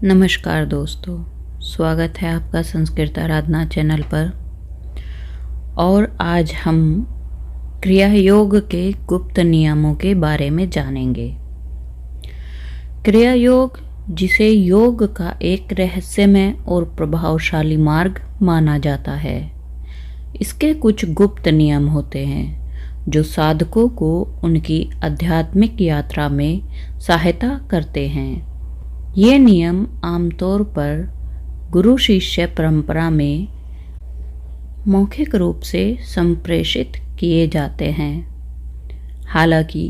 नमस्कार दोस्तों, स्वागत है आपका संस्कृत आराधना चैनल पर। और आज हम क्रिया योग के गुप्त नियमों के बारे में जानेंगे। क्रिया योग, जिसे योग का एक रहस्यमय और प्रभावशाली मार्ग माना जाता है, इसके कुछ गुप्त नियम होते हैं जो साधकों को उनकी आध्यात्मिक यात्रा में सहायता करते हैं। ये नियम आमतौर पर गुरु शिष्य परंपरा में मौखिक रूप से संप्रेषित किए जाते हैं। हालांकि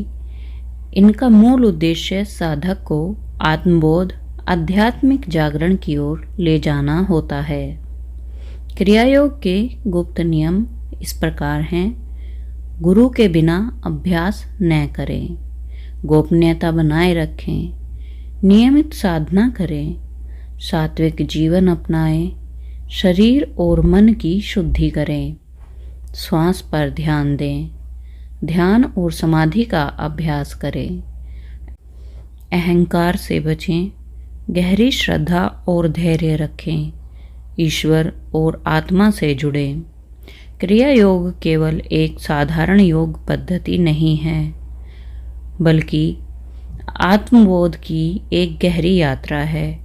इनका मूल उद्देश्य साधक को आत्मबोध, आध्यात्मिक जागरण की ओर ले जाना होता है। क्रियायोग के गुप्त नियम इस प्रकार हैं। गुरु के बिना अभ्यास न करें, गोपनीयता बनाए रखें, नियमित साधना करें, सात्विक जीवन अपनाएं, शरीर और मन की शुद्धि करें, श्वास पर ध्यान दें, ध्यान और समाधि का अभ्यास करें, अहंकार से बचें, गहरी श्रद्धा और धैर्य रखें, ईश्वर और आत्मा से जुड़ें। क्रिया योग केवल एक साधारण योग पद्धति नहीं है, बल्कि आत्मबोध की एक गहरी यात्रा है।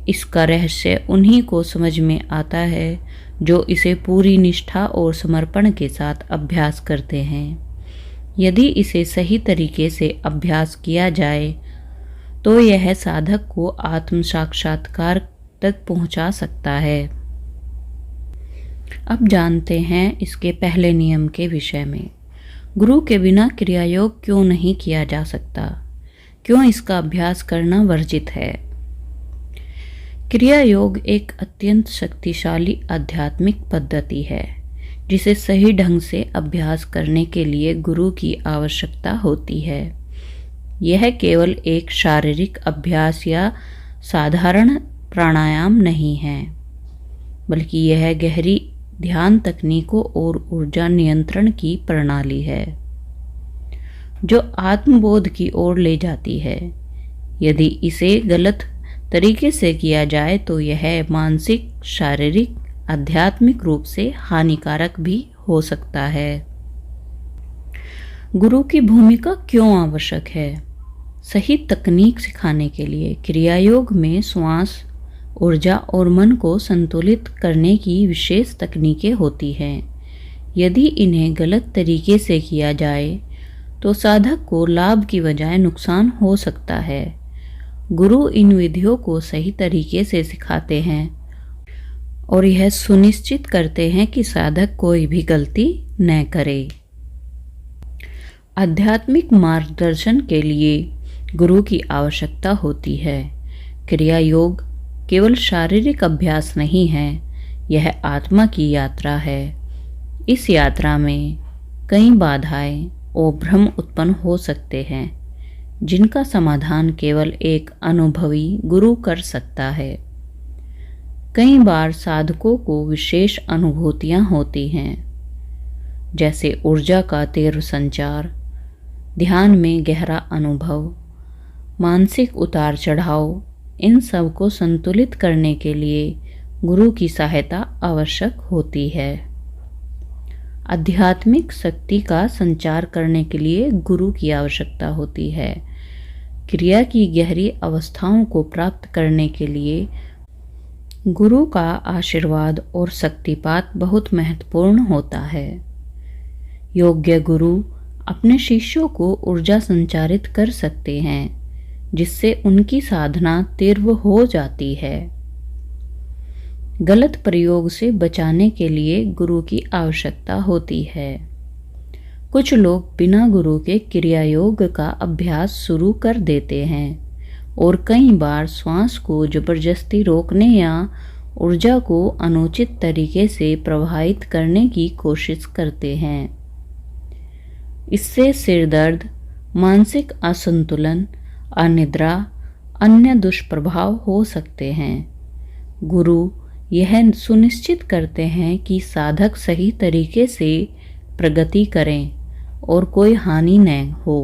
इसका रहस्य उन्हीं को समझ में आता है जो इसे पूरी निष्ठा और समर्पण के साथ अभ्यास करते हैं। यदि इसे सही तरीके से अभ्यास किया जाए तो यह साधक को आत्म साक्षात्कार तक पहुंचा सकता है। अब जानते हैं इसके पहले नियम के विषय में। गुरु के बिना क्रियायोग क्यों नहीं किया जा सकता? क्यों इसका अभ्यास करना वर्जित है? क्रिया योग एक अत्यंत शक्तिशाली आध्यात्मिक पद्धति है जिसे सही ढंग से अभ्यास करने के लिए गुरु की आवश्यकता होती है। यह केवल एक शारीरिक अभ्यास या साधारण प्राणायाम नहीं है, बल्कि यह गहरी ध्यान तकनीकों और ऊर्जा नियंत्रण की प्रणाली है जो आत्मबोध की ओर ले जाती है। यदि इसे गलत तरीके से किया जाए तो यह मानसिक, शारीरिक, आध्यात्मिक रूप से हानिकारक भी हो सकता है। गुरु की भूमिका क्यों आवश्यक है? सही तकनीक सिखाने के लिए क्रियायोग में श्वास, ऊर्जा और मन को संतुलित करने की विशेष तकनीकें होती हैं। यदि इन्हें गलत तरीके से किया जाए तो साधक को लाभ की बजाय नुकसान हो सकता है। गुरु इन विधियों को सही तरीके से सिखाते हैं और यह सुनिश्चित करते हैं कि साधक कोई भी गलती न करे। आध्यात्मिक मार्गदर्शन के लिए गुरु की आवश्यकता होती है। क्रिया योग केवल शारीरिक अभ्यास नहीं है, यह आत्मा की यात्रा है। इस यात्रा में कई बाधाएं और भ्रम उत्पन्न हो सकते हैं, जिनका समाधान केवल एक अनुभवी गुरु कर सकता है। कई बार साधकों को विशेष अनुभूतियां होती हैं, जैसे ऊर्जा का तीव्र संचार, ध्यान में गहरा अनुभव, मानसिक उतार चढ़ाव। इन सब को संतुलित करने के लिए गुरु की सहायता आवश्यक होती है। आध्यात्मिक शक्ति का संचार करने के लिए गुरु की आवश्यकता होती है। क्रिया की गहरी अवस्थाओं को प्राप्त करने के लिए गुरु का आशीर्वाद और शक्तिपात बहुत महत्वपूर्ण होता है। योग्य गुरु अपने शिष्यों को ऊर्जा संचारित कर सकते हैं, जिससे उनकी साधना तीव्र हो जाती है। गलत प्रयोग से बचाने के लिए गुरु की आवश्यकता होती है। कुछ लोग बिना गुरु के क्रिया योग का अभ्यास शुरू कर देते हैं और कई बार श्वास को जबरदस्ती रोकने या ऊर्जा को अनुचित तरीके से प्रवाहित करने की कोशिश करते हैं। इससे सिर दर्द, मानसिक असंतुलन, अनिद्रा, अन्य दुष्प्रभाव हो सकते हैं। गुरु यह सुनिश्चित करते हैं कि साधक सही तरीके से प्रगति करें और कोई हानि न हो।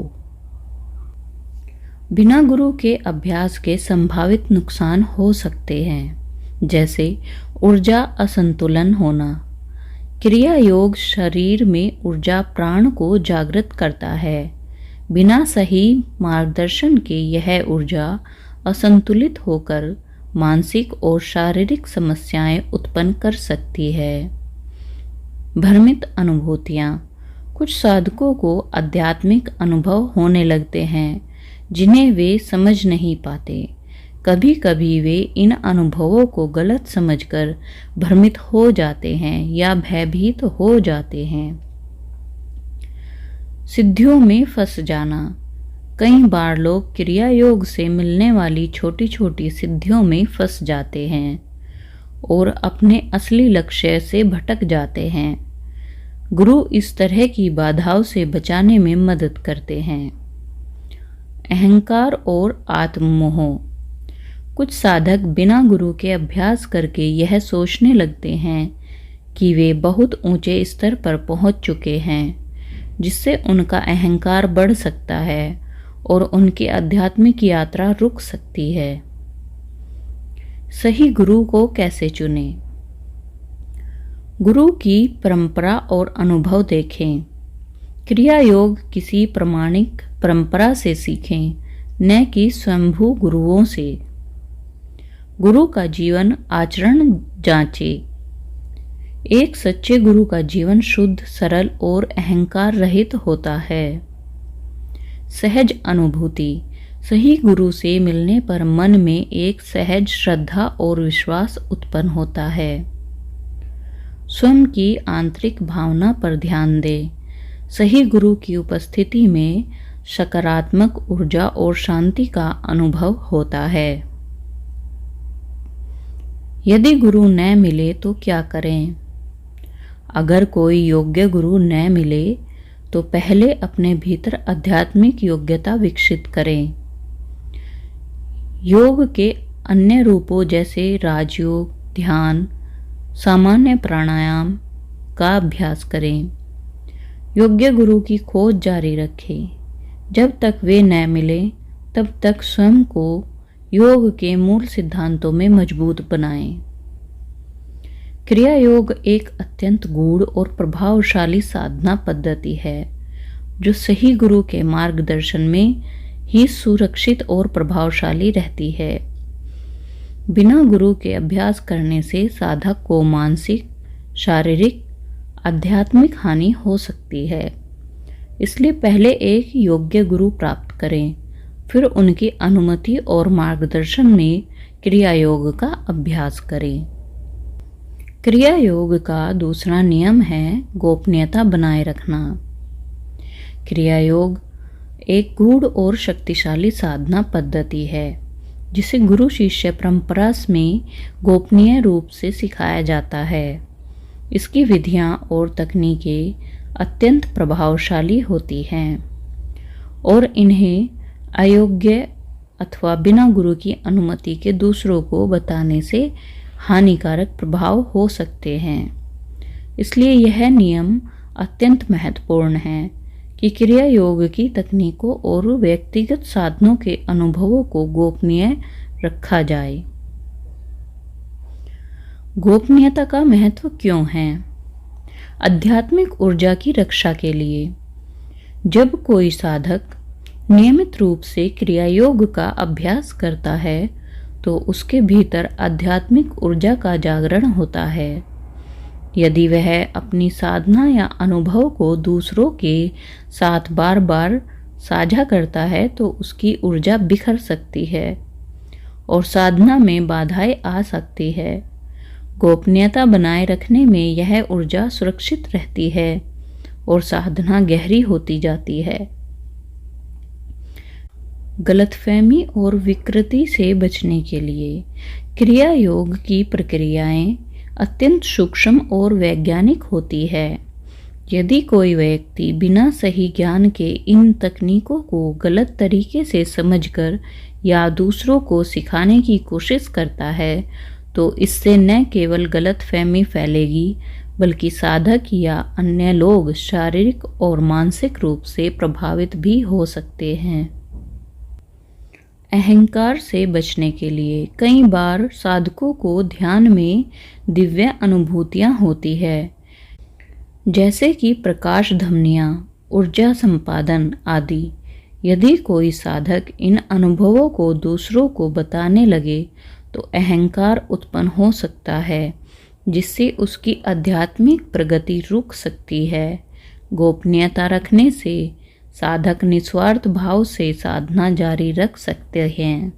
बिना गुरु के अभ्यास के संभावित नुकसान हो सकते हैं, जैसे ऊर्जा असंतुलन होना। क्रिया योग शरीर में ऊर्जा प्राण को जागृत करता है। बिना सही मार्गदर्शन के यह ऊर्जा असंतुलित होकर मानसिक और शारीरिक समस्याएं उत्पन्न कर सकती है। भ्रमित अनुभूतियाँ। कुछ साधकों को आध्यात्मिक अनुभव होने लगते हैं जिन्हें वे समझ नहीं पाते। कभी कभी वे इन अनुभवों को गलत समझकर भ्रमित हो जाते हैं या भयभीत हो जाते हैं। सिद्धियों में फंस जाना। कई बार लोग क्रिया योग से मिलने वाली छोटी छोटी सिद्धियों में फंस जाते हैं और अपने असली लक्ष्य से भटक जाते हैं। गुरु इस तरह की बाधाओं से बचाने में मदद करते हैं। अहंकार और आत्ममोह। कुछ साधक बिना गुरु के अभ्यास करके यह सोचने लगते हैं कि वे बहुत ऊंचे स्तर पर पहुंच चुके हैं, जिससे उनका अहंकार बढ़ सकता है और उनकी आध्यात्मिक यात्रा रुक सकती है। सही गुरु को कैसे चुनें? गुरु की परंपरा और अनुभव देखें। क्रिया योग किसी प्रामाणिक परंपरा से सीखें, न कि स्वयंभू गुरुओं से। गुरु का जीवन आचरण जांचें। एक सच्चे गुरु का जीवन शुद्ध, सरल और अहंकार रहित होता है। सहज अनुभूति। सही गुरु से मिलने पर मन में एक सहज श्रद्धा और विश्वास उत्पन्न होता है। स्वयं की आंतरिक भावना पर ध्यान दें। सही गुरु की उपस्थिति में सकारात्मक ऊर्जा और शांति का अनुभव होता है। यदि गुरु न मिले तो क्या करें? अगर कोई योग्य गुरु न मिले तो पहले अपने भीतर आध्यात्मिक योग्यता विकसित करें। योग के अन्य रूपों जैसे राजयोग, ध्यान, सामान्य प्राणायाम का अभ्यास करें। योग्य गुरु की खोज जारी रखें। जब तक वे न मिले तब तक स्वयं को योग के मूल सिद्धांतों में मजबूत बनाएं। क्रिया योग एक अत्यंत गूढ़ और प्रभावशाली साधना पद्धति है जो सही गुरु के मार्गदर्शन में ही सुरक्षित और प्रभावशाली रहती है। बिना गुरु के अभ्यास करने से साधक को मानसिक, शारीरिक, आध्यात्मिक हानि हो सकती है। इसलिए पहले एक योग्य गुरु प्राप्त करें, फिर उनकी अनुमति और मार्गदर्शन में क्रिया योग का अभ्यास करें। क्रिया योग का दूसरा नियम है गोपनीयता बनाए रखना। क्रिया योग एक गूढ़ और शक्तिशाली साधना पद्धति है जिसे गुरु शिष्य परंपरा में गोपनीय रूप से सिखाया जाता है। इसकी विधियां और तकनीकें अत्यंत प्रभावशाली होती हैं और इन्हें अयोग्य अथवा बिना गुरु की अनुमति के दूसरों को बताने से हानिकारक प्रभाव हो सकते हैं। इसलिए यह नियम अत्यंत महत्वपूर्ण है कि क्रिया योग की तकनीकों और व्यक्तिगत साधनों के अनुभवों को गोपनीय रखा जाए। गोपनीयता का महत्व क्यों है? आध्यात्मिक ऊर्जा की रक्षा के लिए। जब कोई साधक नियमित रूप से क्रिया योग का अभ्यास करता है तो उसके भीतर आध्यात्मिक ऊर्जा का जागरण होता है। यदि वह अपनी साधना या अनुभव को दूसरों के साथ बार बार साझा करता है तो उसकी ऊर्जा बिखर सकती है और साधना में बाधाएं आ सकती है। गोपनीयता बनाए रखने में यह ऊर्जा सुरक्षित रहती है और साधना गहरी होती जाती है। गलतफहमी और विकृति से बचने के लिए क्रिया योग की प्रक्रियाएं अत्यंत सूक्ष्म और वैज्ञानिक होती है। यदि कोई व्यक्ति बिना सही ज्ञान के इन तकनीकों को गलत तरीके से समझकर या दूसरों को सिखाने की कोशिश करता है तो इससे न केवल गलतफहमी फैलेगी बल्कि साधक या अन्य लोग शारीरिक और मानसिक रूप से प्रभावित भी हो सकते हैं। अहंकार से बचने के लिए कई बार साधकों को ध्यान में दिव्य अनुभूतियाँ होती है, जैसे कि प्रकाश धमनियाँ, ऊर्जा संपादन आदि। यदि कोई साधक इन अनुभवों को दूसरों को बताने लगे तो अहंकार उत्पन्न हो सकता है, जिससे उसकी आध्यात्मिक प्रगति रुक सकती है। गोपनीयता रखने से साधक निस्वार्थ भाव से साधना जारी रख सकते हैं।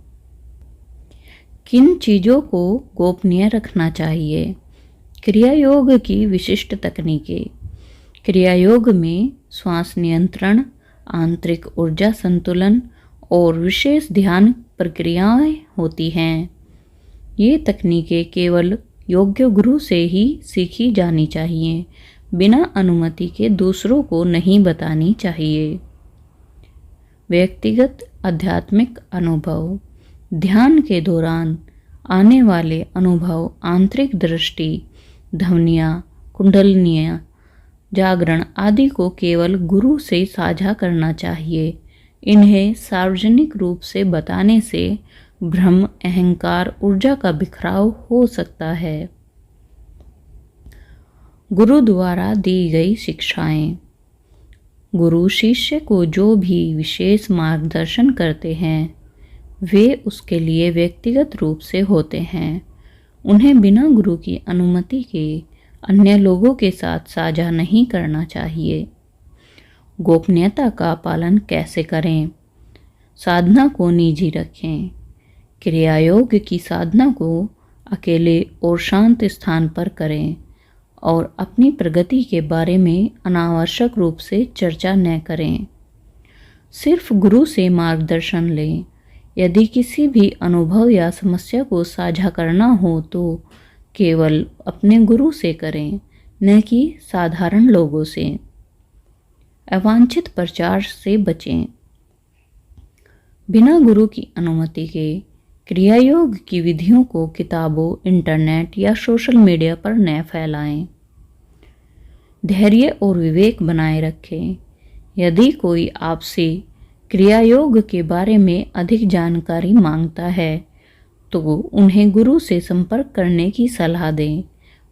किन चीज़ों को गोपनीय रखना चाहिए? क्रिया योग की विशिष्ट तकनीकें। क्रिया योग में श्वास नियंत्रण, आंतरिक ऊर्जा संतुलन और विशेष ध्यान प्रक्रियाएं होती हैं। ये तकनीकें केवल योग्य गुरु से ही सीखी जानी चाहिए, बिना अनुमति के दूसरों को नहीं बतानी चाहिए। व्यक्तिगत आध्यात्मिक अनुभव। ध्यान के दौरान आने वाले अनुभव, आंतरिक दृष्टि, ध्वनियाँ, कुंडलिनियाँ, जागरण आदि को केवल गुरु से साझा करना चाहिए। इन्हें सार्वजनिक रूप से बताने से भ्रम, अहंकार, ऊर्जा का बिखराव हो सकता है। गुरु द्वारा दी गई शिक्षाएं। गुरु शिष्य को जो भी विशेष मार्गदर्शन करते हैं वे उसके लिए व्यक्तिगत रूप से होते हैं। उन्हें बिना गुरु की अनुमति के अन्य लोगों के साथ साझा नहीं करना चाहिए। गोपनीयता का पालन कैसे करें? साधना को निजी रखें। क्रिया योग की साधना को अकेले और शांत स्थान पर करें और अपनी प्रगति के बारे में अनावश्यक रूप से चर्चा न करें। सिर्फ गुरु से मार्गदर्शन लें। यदि किसी भी अनुभव या समस्या को साझा करना हो तो केवल अपने गुरु से करें, न कि साधारण लोगों से। अवांछित प्रचार से बचें। बिना गुरु की अनुमति के क्रिया योग की विधियों को किताबों, इंटरनेट या सोशल मीडिया पर न फैलाएं। धैर्य और विवेक बनाए रखें। यदि कोई आपसे क्रिया योग के बारे में अधिक जानकारी मांगता है तो उन्हें गुरु से संपर्क करने की सलाह दें,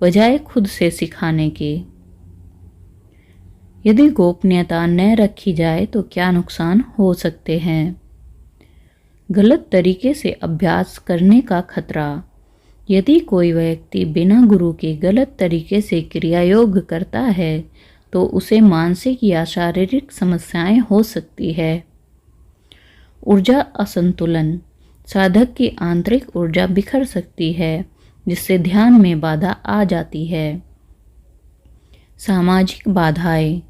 बजाय खुद से सिखाने के। यदि गोपनीयता न रखी जाए तो क्या नुकसान हो सकते हैं? गलत तरीके से अभ्यास करने का खतरा। यदि कोई व्यक्ति बिना गुरु के गलत तरीके से क्रिया योग करता है तो उसे मानसिक या शारीरिक समस्याएं हो सकती है। ऊर्जा असंतुलन। साधक की आंतरिक ऊर्जा बिखर सकती है, जिससे ध्यान में बाधा आ जाती है। सामाजिक बाधाएं।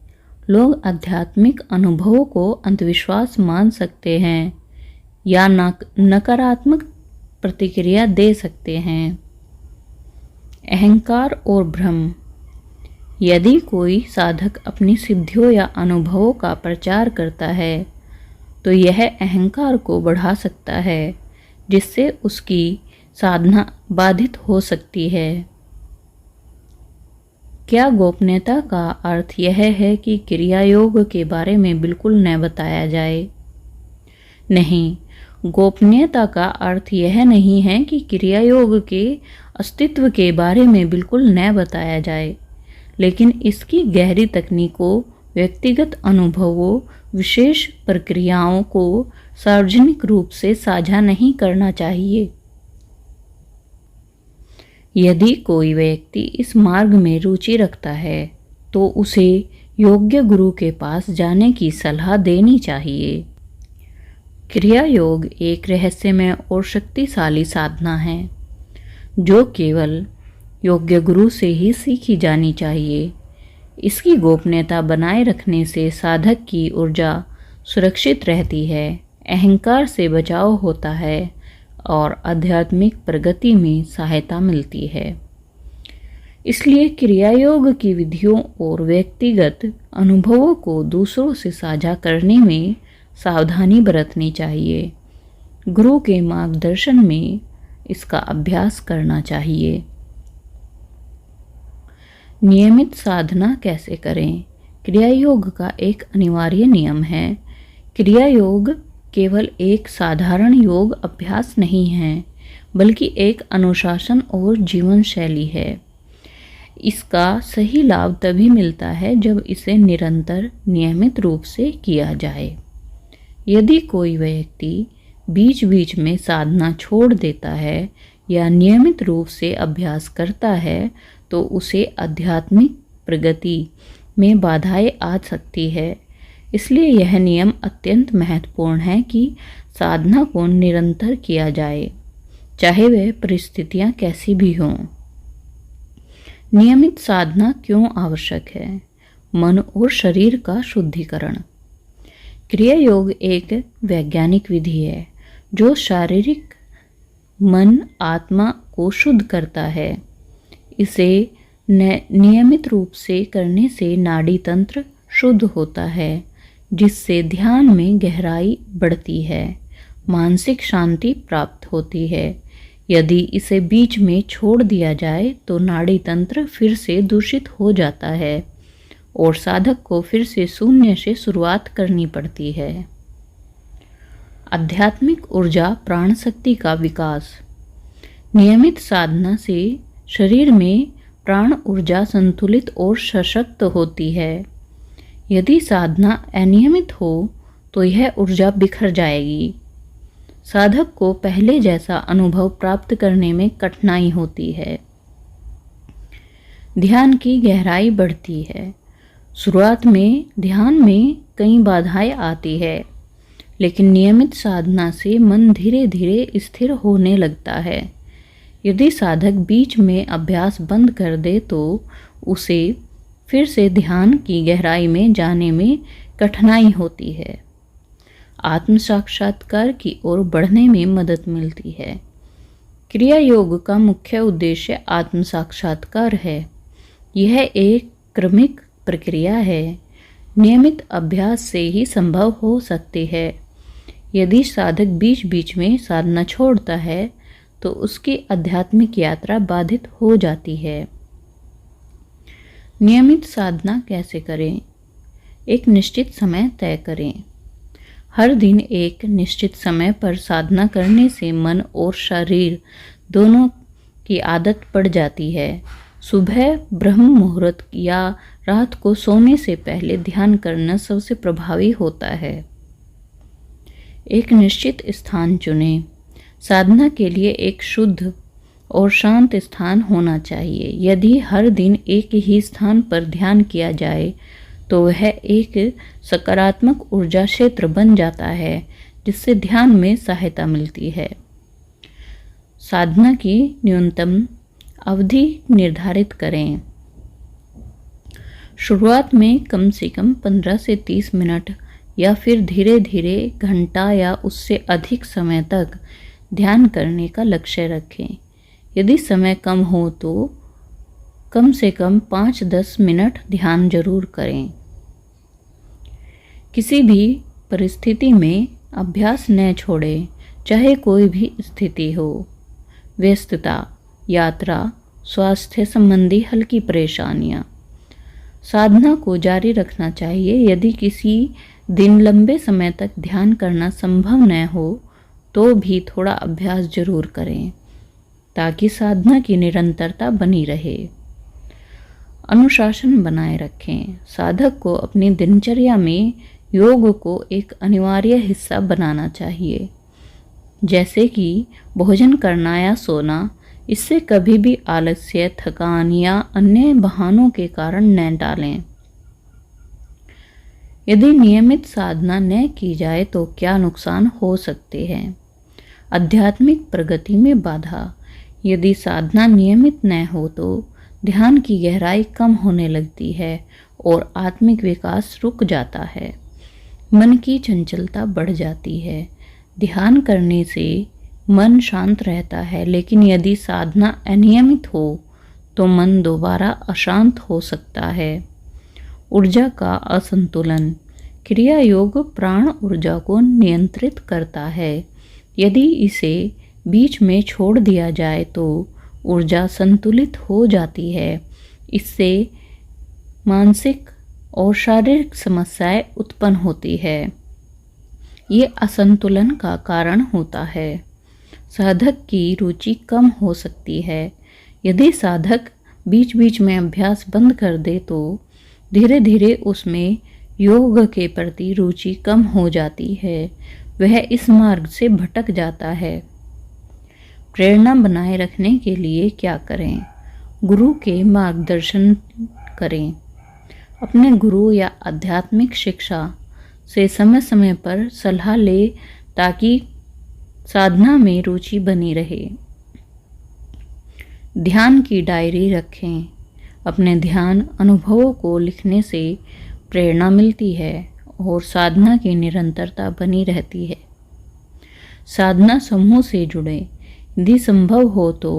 लोग आध्यात्मिक अनुभवों को अंधविश्वास मान सकते हैं या नकारात्मक प्रतिक्रिया दे सकते हैं। अहंकार और भ्रम। यदि कोई साधक अपनी सिद्धियों या अनुभवों का प्रचार करता है तो यह अहंकार को बढ़ा सकता है, जिससे उसकी साधना बाधित हो सकती है। क्या गोपनीयता का अर्थ यह है कि क्रिया योग के बारे में बिल्कुल न बताया जाए? नहीं, गोपनीयता का अर्थ यह नहीं है कि क्रिया योग के अस्तित्व के बारे में बिल्कुल न बताया जाए, लेकिन इसकी गहरी तकनीकों, व्यक्तिगत अनुभवों, विशेष प्रक्रियाओं को सार्वजनिक रूप से साझा नहीं करना चाहिए। यदि कोई व्यक्ति इस मार्ग में रुचि रखता है तो उसे योग्य गुरु के पास जाने की सलाह देनी चाहिए। क्रिया योग एक रहस्यमय और शक्तिशाली साधना है जो केवल योग्य गुरु से ही सीखी जानी चाहिए। इसकी गोपनीयता बनाए रखने से साधक की ऊर्जा सुरक्षित रहती है, अहंकार से बचाव होता है और आध्यात्मिक प्रगति में सहायता मिलती है। इसलिए क्रिया योग की विधियों और व्यक्तिगत अनुभवों को दूसरों से साझा करने में सावधानी बरतनी चाहिए। गुरु के मार्गदर्शन में इसका अभ्यास करना चाहिए। नियमित साधना कैसे करें? क्रिया योग का एक अनिवार्य नियम है। क्रिया योग केवल एक साधारण योग अभ्यास नहीं है, बल्कि एक अनुशासन और जीवन शैली है। इसका सही लाभ तभी मिलता है जब इसे निरंतर नियमित रूप से किया जाए। यदि कोई व्यक्ति बीच बीच में साधना छोड़ देता है या नियमित रूप से अभ्यास करता है तो उसे आध्यात्मिक प्रगति में बाधाएं आ सकती है। इसलिए यह नियम अत्यंत महत्वपूर्ण है कि साधना को निरंतर किया जाए, चाहे वह परिस्थितियां कैसी भी हों। नियमित साधना क्यों आवश्यक है? मन और शरीर का शुद्धिकरण। क्रिया योग एक वैज्ञानिक विधि है जो शारीरिक, मन, आत्मा को शुद्ध करता है। इसे नियमित रूप से करने से नाड़ी तंत्र शुद्ध होता है, जिससे ध्यान में गहराई बढ़ती है, मानसिक शांति प्राप्त होती है। यदि इसे बीच में छोड़ दिया जाए तो नाड़ी तंत्र फिर से दूषित हो जाता है और साधक को फिर से शून्य से शुरुआत करनी पड़ती है। आध्यात्मिक ऊर्जा प्राण शक्ति का विकास। नियमित साधना से शरीर में प्राण ऊर्जा संतुलित और सशक्त होती है। यदि साधना अनियमित हो तो यह ऊर्जा बिखर जाएगी। साधक को पहले जैसा अनुभव प्राप्त करने में कठिनाई होती है। ध्यान की गहराई बढ़ती है। शुरुआत में ध्यान में कई बाधाएं आती है, लेकिन नियमित साधना से मन धीरे धीरे स्थिर होने लगता है। यदि साधक बीच में अभ्यास बंद कर दे तो उसे फिर से ध्यान की गहराई में जाने में कठिनाई होती है। आत्म साक्षात्कार की ओर बढ़ने में मदद मिलती है। क्रिया योग का मुख्य उद्देश्य आत्म साक्षात्कार है। यह एक क्रमिक प्रक्रिया है, नियमित अभ्यास से ही संभव हो सकती है। यदि साधक बीच बीच में साधना छोड़ता है तो उसकी आध्यात्मिक यात्रा बाधित हो जाती है। नियमित साधना कैसे करें? एक निश्चित समय तय करें। हर दिन एक निश्चित समय पर साधना करने से मन और शरीर दोनों की आदत पड़ जाती है। सुबह ब्रह्म मुहूर्त या रात को सोने से पहले ध्यान करना सबसे प्रभावी होता है। एक निश्चित स्थान चुनें। साधना के लिए एक शुद्ध और शांत स्थान होना चाहिए। यदि हर दिन एक ही स्थान पर ध्यान किया जाए तो वह एक सकारात्मक ऊर्जा क्षेत्र बन जाता है, जिससे ध्यान में सहायता मिलती है। साधना की न्यूनतम अवधि निर्धारित करें। शुरुआत में कम से कम 15 से 30 मिनट या फिर धीरे धीरे घंटा या उससे अधिक समय तक ध्यान करने का लक्ष्य रखें। यदि समय कम हो तो कम से कम 5-10 मिनट ध्यान जरूर करें। किसी भी परिस्थिति में अभ्यास न छोड़ें, चाहे कोई भी स्थिति हो। व्यस्तता, यात्रा, स्वास्थ्य संबंधी हल्की परेशानियां। साधना को जारी रखना चाहिए। यदि किसी दिन लंबे समय तक ध्यान करना संभव न हो तो भी थोड़ा अभ्यास जरूर करें, ताकि साधना की निरंतरता बनी रहे। अनुशासन बनाए रखें। साधक को अपनी दिनचर्या में योग को एक अनिवार्य हिस्सा बनाना चाहिए, जैसे कि भोजन करना या सोना। इससे कभी भी आलस्य, थकान या अन्य बहानों के कारण न टालें। यदि नियमित साधना न की जाए तो क्या नुकसान हो सकते हैं? आध्यात्मिक प्रगति में बाधा। यदि साधना नियमित न हो तो ध्यान की गहराई कम होने लगती है और आत्मिक विकास रुक जाता है। मन की चंचलता बढ़ जाती है। ध्यान करने से मन शांत रहता है, लेकिन यदि साधना अनियमित हो तो मन दोबारा अशांत हो सकता है। ऊर्जा का असंतुलन। क्रिया योग प्राण ऊर्जा को नियंत्रित करता है। यदि इसे बीच में छोड़ दिया जाए तो ऊर्जा संतुलित हो जाती है। इससे मानसिक और शारीरिक समस्याएं उत्पन्न होती है। ये असंतुलन का कारण होता है। साधक की रुचि कम हो सकती है। यदि साधक बीच बीच में अभ्यास बंद कर दे तो धीरे धीरे उसमें योग के प्रति रुचि कम हो जाती है। वह इस मार्ग से भटक जाता है। प्रेरणा बनाए रखने के लिए क्या करें? गुरु के मार्गदर्शन करें। अपने गुरु या आध्यात्मिक शिक्षा से समय समय पर सलाह ले ताकि साधना में रुचि बनी रहे। ध्यान की डायरी रखें। अपने ध्यान अनुभवों को लिखने से प्रेरणा मिलती है और साधना की निरंतरता बनी रहती है। साधना समूह से जुड़े। यदि संभव हो तो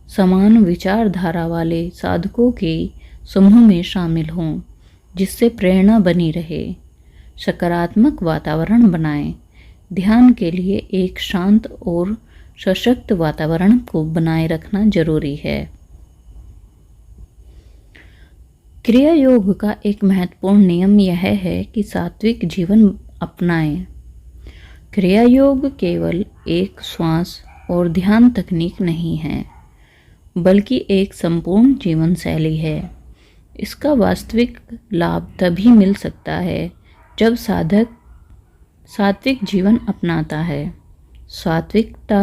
समान विचारधारा वाले साधकों के समूह में शामिल हों, जिससे प्रेरणा बनी रहे। सकारात्मक वातावरण बनाएं। ध्यान के लिए एक शांत और सशक्त वातावरण को बनाए रखना जरूरी है। क्रिया योग का एक महत्वपूर्ण नियम यह है कि सात्विक जीवन अपनाएं। क्रिया योग केवल एक श्वास और ध्यान तकनीक नहीं है, बल्कि एक संपूर्ण जीवन शैली है। इसका वास्तविक लाभ तभी मिल सकता है जब साधक सात्विक जीवन अपनाता है। सात्विकता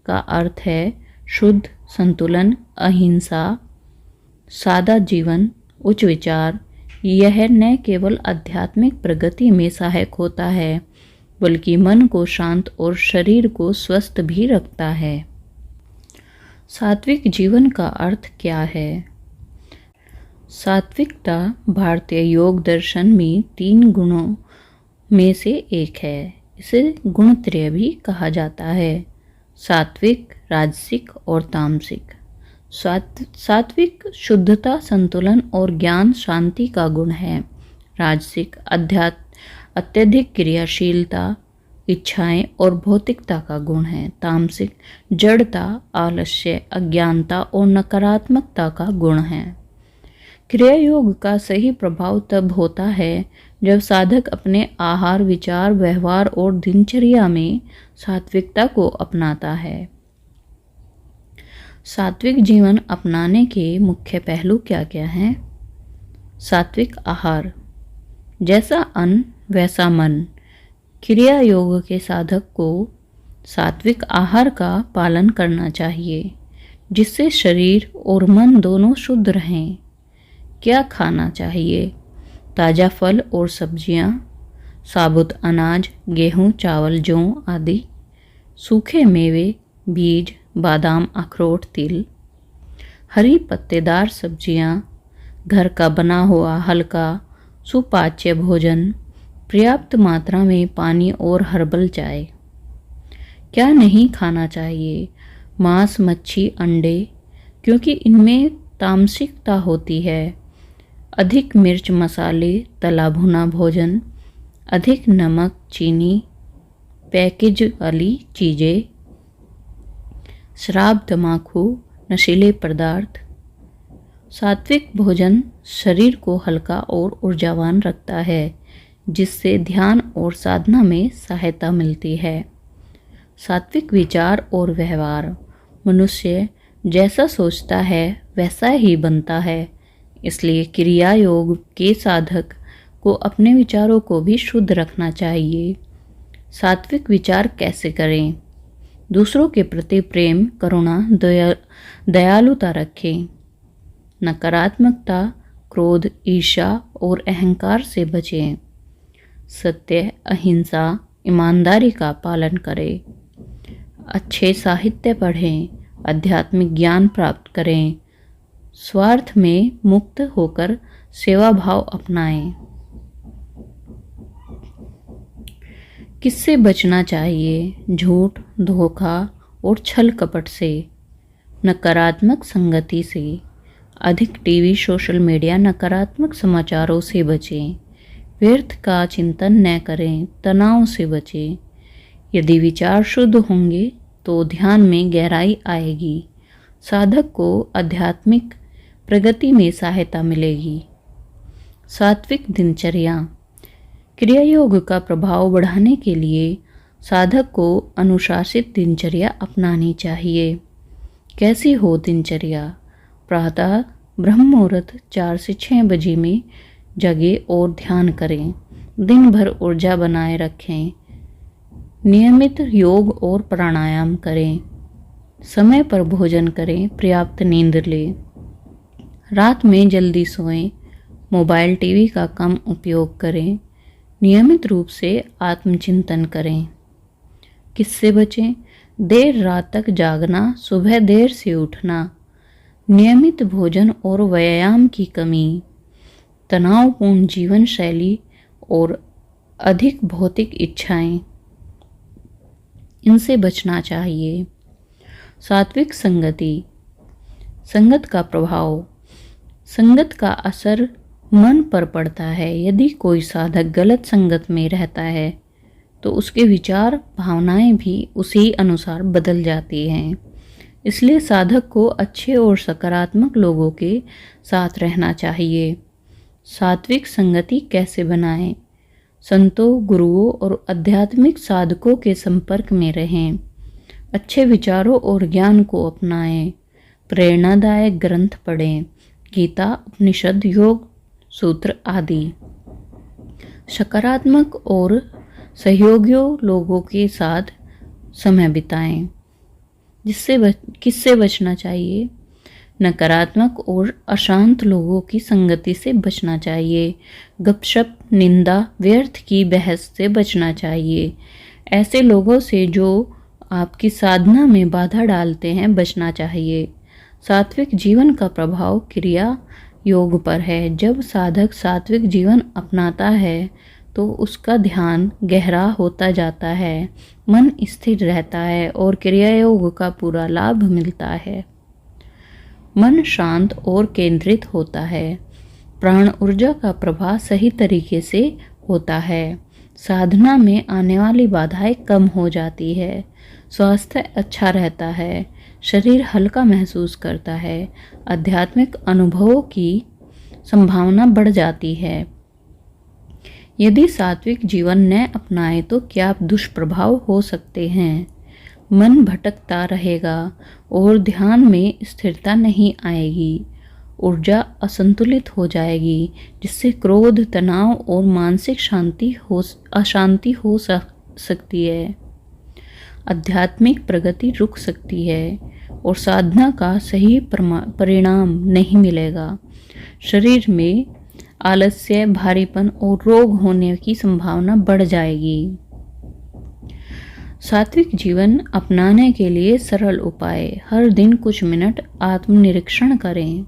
का अर्थ है शुद्ध, संतुलन, अहिंसा, सादा जीवन, उच्च विचार। यह न केवल आध्यात्मिक प्रगति में सहायक होता है, बल्कि मन को शांत और शरीर को स्वस्थ भी रखता है। सात्विक जीवन का अर्थ क्या है? सात्विकता भारतीय योग दर्शन में 3 गुणों में से एक है। इसे गुणत्रय भी कहा जाता है: सात्विक, राजसिक और तामसिक। सात्विक शुद्धता, संतुलन और ज्ञान शांति का गुण है। राजसिक अत्यधिक क्रियाशीलता, इच्छाएं और भौतिकता का गुण है। तामसिक जड़ता, आलस्य, अज्ञानता और नकारात्मकता का गुण है। क्रिया योग का सही प्रभाव तब होता है जब साधक अपने आहार, विचार, व्यवहार और दिनचर्या में सात्विकता को अपनाता है। सात्विक जीवन अपनाने के मुख्य पहलू क्या क्या हैं? सात्विक आहार। जैसा अन्न वैसा मन। क्रिया योग के साधक को सात्विक आहार का पालन करना चाहिए, जिससे शरीर और मन दोनों शुद्ध रहें। क्या खाना चाहिए? ताज़ा फल और सब्जियां, साबुत अनाज, गेहूं, चावल, जौ आदि, सूखे मेवे, बीज, बादाम, अखरोट, तिल, हरी पत्तेदार सब्जियां, घर का बना हुआ हल्का सुपाच्य भोजन, पर्याप्त मात्रा में पानी और हर्बल चाय। क्या नहीं खाना चाहिए? मांस, मच्छी, अंडे, क्योंकि इनमें तामसिकता होती है। अधिक मिर्च, मसाले, तला भुना भोजन, अधिक नमक, चीनी, पैकेज वाली चीज़ें, शराब, तम्बाकू, नशीले पदार्थ। सात्विक भोजन शरीर को हल्का और ऊर्जावान रखता है, जिससे ध्यान और साधना में सहायता मिलती है। सात्विक विचार और व्यवहार। मनुष्य जैसा सोचता है वैसा ही बनता है, इसलिए क्रिया योग के साधक को अपने विचारों को भी शुद्ध रखना चाहिए। सात्विक विचार कैसे करें? दूसरों के प्रति प्रेम, करुणा, दयालुता रखें। नकारात्मकता, क्रोध, ईर्ष्या और अहंकार से बचें। सत्य, अहिंसा, ईमानदारी का पालन करें। अच्छे साहित्य पढ़ें, आध्यात्मिक ज्ञान प्राप्त करें। स्वार्थ में मुक्त होकर सेवा भाव अपनाएं। किससे बचना चाहिए? झूठ, धोखा और छल कपट से। नकारात्मक संगति से। अधिक टीवी, सोशल मीडिया, नकारात्मक समाचारों से बचें। व्यर्थ का चिंतन न करें, तनाव से बचें। यदि विचार शुद्ध होंगे तो ध्यान में गहराई आएगी। साधक को आध्यात्मिक प्रगति में सहायता मिलेगी। सात्विक दिनचर्या। क्रिया योग का प्रभाव बढ़ाने के लिए साधक को अनुशासित दिनचर्या अपनानी चाहिए। कैसी हो दिनचर्या? प्रातः ब्रह्म मुहूर्त 4 से 6 बजे में जगे और ध्यान करें। दिन भर ऊर्जा बनाए रखें। नियमित योग और प्राणायाम करें। समय पर भोजन करें। पर्याप्त नींद लें। रात में जल्दी सोएं। मोबाइल टीवी का कम उपयोग करें। नियमित रूप से आत्मचिंतन करें। किससे बचें? देर रात तक जागना, सुबह देर से उठना, नियमित भोजन और व्यायाम की कमी, तनावपूर्ण जीवन शैली और अधिक भौतिक इच्छाएं, इनसे बचना चाहिए। सात्विक संगति। संगत का प्रभाव। संगत का असर मन पर पड़ता है। यदि कोई साधक गलत संगत में रहता है तो उसके विचार भावनाएं भी उसी अनुसार बदल जाती हैं। इसलिए साधक को अच्छे और सकारात्मक लोगों के साथ रहना चाहिए। सात्विक संगति कैसे बनाएं? संतों, गुरुओं और आध्यात्मिक साधकों के संपर्क में रहें। अच्छे विचारों और ज्ञान को अपनाएं। प्रेरणादायक ग्रंथ पढ़ें। गीता, उपनिषद, योग सूत्र आदि। सकारात्मक और सहयोगियों लोगों के साथ समय बिताएं। किससे बचना चाहिए? नकारात्मक और अशांत लोगों की संगति से बचना चाहिए। गपशप, निंदा, व्यर्थ की बहस से बचना चाहिए। ऐसे लोगों से जो आपकी साधना में बाधा डालते हैं, बचना चाहिए। सात्विक जीवन का प्रभाव क्रिया योग पर है। जब साधक सात्विक जीवन अपनाता है तो उसका ध्यान गहरा होता जाता है, मन स्थिर रहता है और क्रिया योग का पूरा लाभ मिलता है। मन शांत और केंद्रित होता है। प्राण ऊर्जा का प्रवाह सही तरीके से होता है। साधना में आने वाली बाधाएं कम हो जाती है। स्वास्थ्य अच्छा रहता है। शरीर हल्का महसूस करता है। आध्यात्मिक अनुभवों की संभावना बढ़ जाती है। यदि सात्विक जीवन न अपनाए तो क्या दुष्प्रभाव हो सकते हैं? मन भटकता रहेगा और ध्यान में स्थिरता नहीं आएगी। ऊर्जा असंतुलित हो जाएगी, जिससे क्रोध, तनाव और मानसिक अशांति हो सकती है। आध्यात्मिक प्रगति रुक सकती है और साधना का सही परिणाम नहीं मिलेगा। शरीर में आलस्य, भारीपन और रोग होने की संभावना बढ़ जाएगी। सात्विक जीवन अपनाने के लिए सरल उपाय। हर दिन कुछ मिनट आत्मनिरीक्षण करें।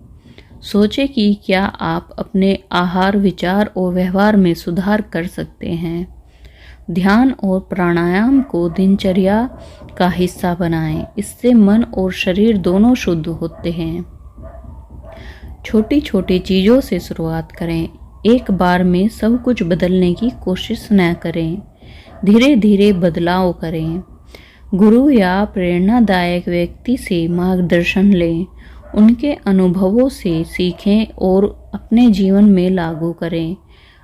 सोचें कि क्या आप अपने आहार, विचार और व्यवहार में सुधार कर सकते हैं। ध्यान और प्राणायाम को दिनचर्या का हिस्सा बनाएं। इससे मन और शरीर दोनों शुद्ध होते हैं। छोटी छोटी चीज़ों से शुरुआत करें। एक बार में सब कुछ बदलने की कोशिश न करें। धीरे धीरे बदलाव करें। गुरु या प्रेरणादायक व्यक्ति से मार्गदर्शन लें। उनके अनुभवों से सीखें और अपने जीवन में लागू करें।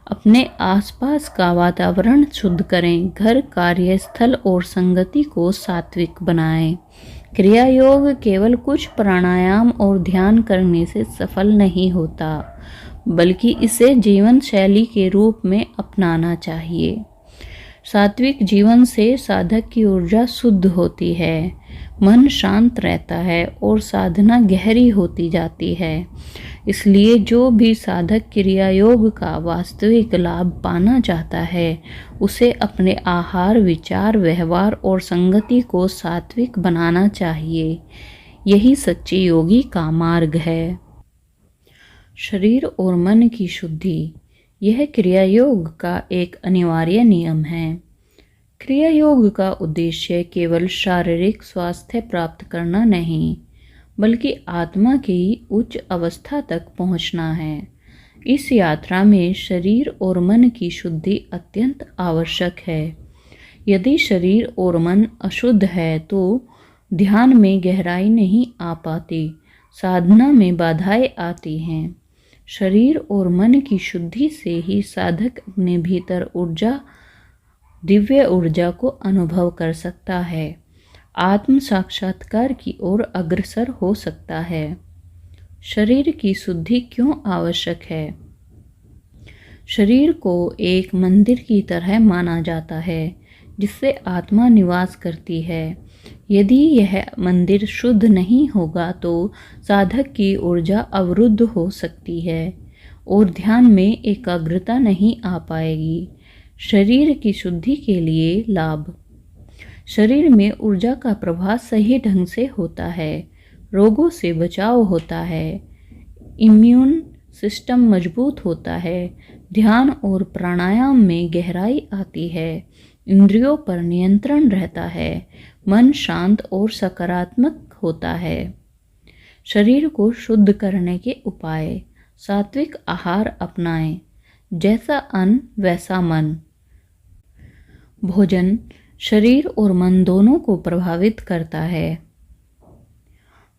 अपने आसपास का वातावरण शुद्ध करें। घर, कार्यस्थल और संगति को सात्विक बनाएं। क्रिया योग केवल कुछ प्राणायाम और ध्यान करने से सफल नहीं होता, बल्कि इसे जीवन शैली के रूप में अपनाना चाहिए। सात्विक जीवन से साधक की ऊर्जा शुद्ध होती है, मन शांत रहता है और साधना गहरी होती जाती है। इसलिए जो भी साधक क्रिया योग का वास्तविक लाभ पाना चाहता है, उसे अपने आहार, विचार, व्यवहार और संगति को सात्विक बनाना चाहिए। यही सच्ची योगी का मार्ग है। शरीर और मन की शुद्धि, यह क्रिया योग का एक अनिवार्य नियम है। क्रिया योग का उद्देश्य केवल शारीरिक स्वास्थ्य प्राप्त करना नहीं, बल्कि आत्मा की उच्च अवस्था तक पहुंचना है। इस यात्रा में शरीर और मन की शुद्धि अत्यंत आवश्यक है। यदि शरीर और मन अशुद्ध है तो ध्यान में गहराई नहीं आ पाती, साधना में बाधाएं आती हैं। शरीर और मन की शुद्धि से ही साधक अपने भीतर दिव्य ऊर्जा को अनुभव कर सकता है, आत्म साक्षात्कार की ओर अग्रसर हो सकता है। शरीर की शुद्धि क्यों आवश्यक है? शरीर को एक मंदिर की तरह माना जाता है जिससे आत्मा निवास करती है। यदि यह मंदिर शुद्ध नहीं होगा तो साधक की ऊर्जा अवरुद्ध हो सकती है और ध्यान में एकाग्रता नहीं आ पाएगी। शरीर की शुद्धि के लिए लाभ। शरीर में ऊर्जा का प्रवाह सही ढंग से होता है, रोगों से बचाव होता है, इम्यून सिस्टम मजबूत होता है, ध्यान और प्राणायाम में गहराई आती है, इंद्रियों पर नियंत्रण रहता है, मन शांत और सकारात्मक होता है। शरीर को शुद्ध करने के उपाय। सात्विक आहार अपनाएं, जैसा अन्न वैसा मन। भोजन शरीर और मन दोनों को प्रभावित करता है।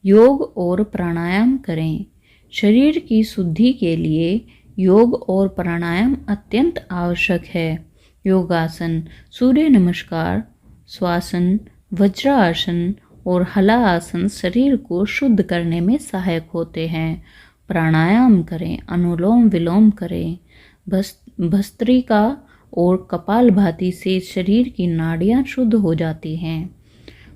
योग और प्राणायाम करें। शरीर की शुद्धि के लिए योग और प्राणायाम अत्यंत आवश्यक है। योगासन, सूर्य नमस्कार, श्वासन, वज्रासन और हलासन शरीर को शुद्ध करने में सहायक होते हैं। प्राणायाम करें, अनुलोम विलोम करें, भस्त्रिका और कपालभाति से शरीर की नाड़ियाँ शुद्ध हो जाती हैं।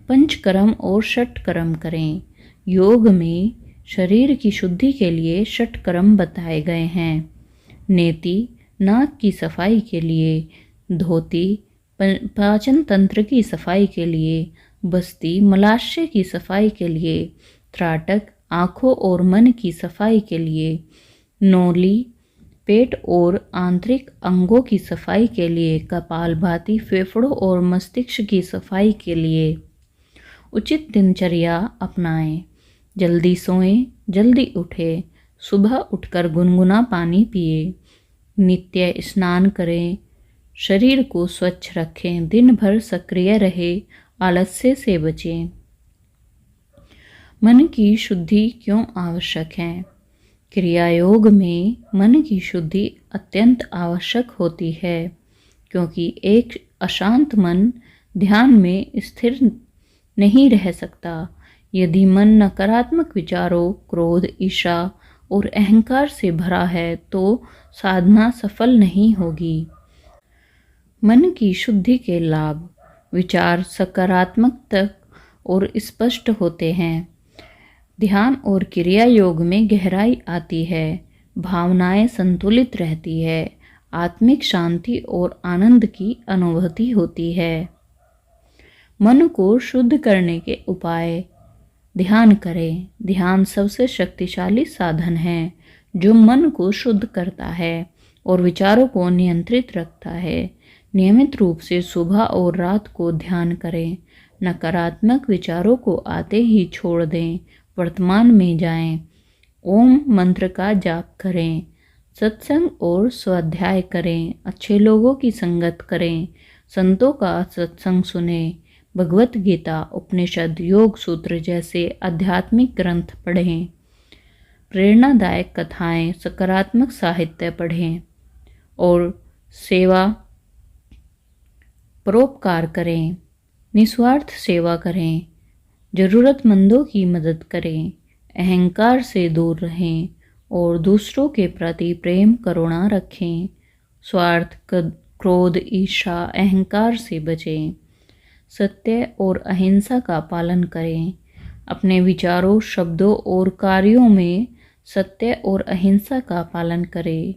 पंचकर्म और षटकर्म करें। योग में शरीर की शुद्धि के लिए षटकर्म बताए गए हैं। नेति नाक की सफाई के लिए, धोती पाचन तंत्र की सफाई के लिए, बस्ती मलाशय की सफाई के लिए, त्राटक आँखों और मन की सफाई के लिए, नौली पेट और आंतरिक अंगों की सफाई के लिए, कपालभाति फेफड़ों और मस्तिष्क की सफाई के लिए। उचित दिनचर्या अपनाएं। जल्दी सोएं, जल्दी उठें, सुबह उठकर गुनगुना पानी पिए, नित्य स्नान करें, शरीर को स्वच्छ रखें, दिन भर सक्रिय रहे, आलस्य से बचें। मन की शुद्धि क्यों आवश्यक है? क्रिया योग में मन की शुद्धि अत्यंत आवश्यक होती है, क्योंकि एक अशांत मन ध्यान में स्थिर नहीं रह सकता। यदि मन नकारात्मक विचारों, क्रोध, ईर्ष्या और अहंकार से भरा है तो साधना सफल नहीं होगी। मन की शुद्धि के लाभ। विचार सकारात्मक और स्पष्ट होते हैं। ध्यान और क्रिया योग में गहराई आती है, भावनाएं संतुलित रहती है, आत्मिक शांति और आनंद की अनुभूति होती है। मन को शुद्ध करने के उपाय। ध्यान करें। ध्यान सबसे शक्तिशाली साधन है जो मन को शुद्ध करता है और विचारों को नियंत्रित रखता है। नियमित रूप से सुबह और रात को ध्यान करें। नकारात्मक विचारों को आते ही छोड़ दें, वर्तमान में जाएं। ओम मंत्र का जाप करें, सत्संग और स्वाध्याय करें, अच्छे लोगों की संगत करें, संतों का सत्संग सुने, भगवत गीता, उपनिषद, योग सूत्र जैसे आध्यात्मिक ग्रंथ पढ़ें, प्रेरणादायक कथाएं, सकारात्मक साहित्य पढ़ें और सेवा परोपकार करें, निस्वार्थ सेवा करें, ज़रूरतमंदों की मदद करें, अहंकार से दूर रहें और दूसरों के प्रति प्रेम करुणा रखें। स्वार्थ, क्रोध, ईर्ष्या, अहंकार से बचें। सत्य और अहिंसा का पालन करें। अपने विचारों, शब्दों और कार्यों में सत्य और अहिंसा का पालन करें।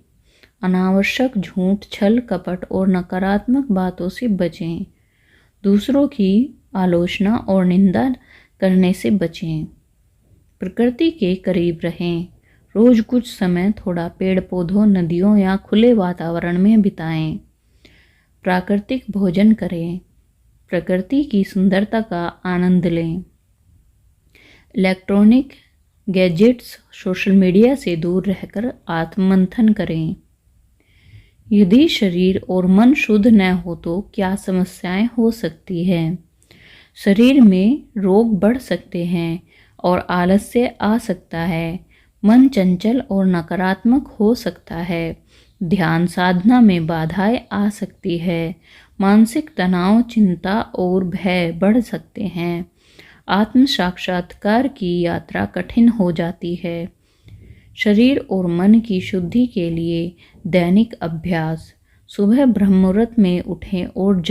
अनावश्यक झूठ, छल, कपट और नकारात्मक बातों से बचें। दूसरों की आलोचना और निंदा करने से बचें। प्रकृति के करीब रहें। रोज कुछ समय थोड़ा पेड़ पौधों, नदियों या खुले वातावरण में बिताएं। प्राकृतिक भोजन करें। प्रकृति की सुंदरता का आनंद लें। इलेक्ट्रॉनिक गैजेट्स, सोशल मीडिया से दूर रहकर आत्ममंथन करें। यदि शरीर और मन शुद्ध न हो तो क्या समस्याएं हो सकती हैं? शरीर में रोग बढ़ सकते हैं और आलस्य आ सकता है। मन चंचल और नकारात्मक हो सकता है। ध्यान साधना में बाधाएं आ सकती है। मानसिक तनाव, चिंता और भय बढ़ सकते हैं। आत्म साक्षात्कार की यात्रा कठिन हो जाती है। शरीर और मन की शुद्धि के लिए दैनिक अभ्यास। सुबह ब्रह्म मुहूर्त में उठें और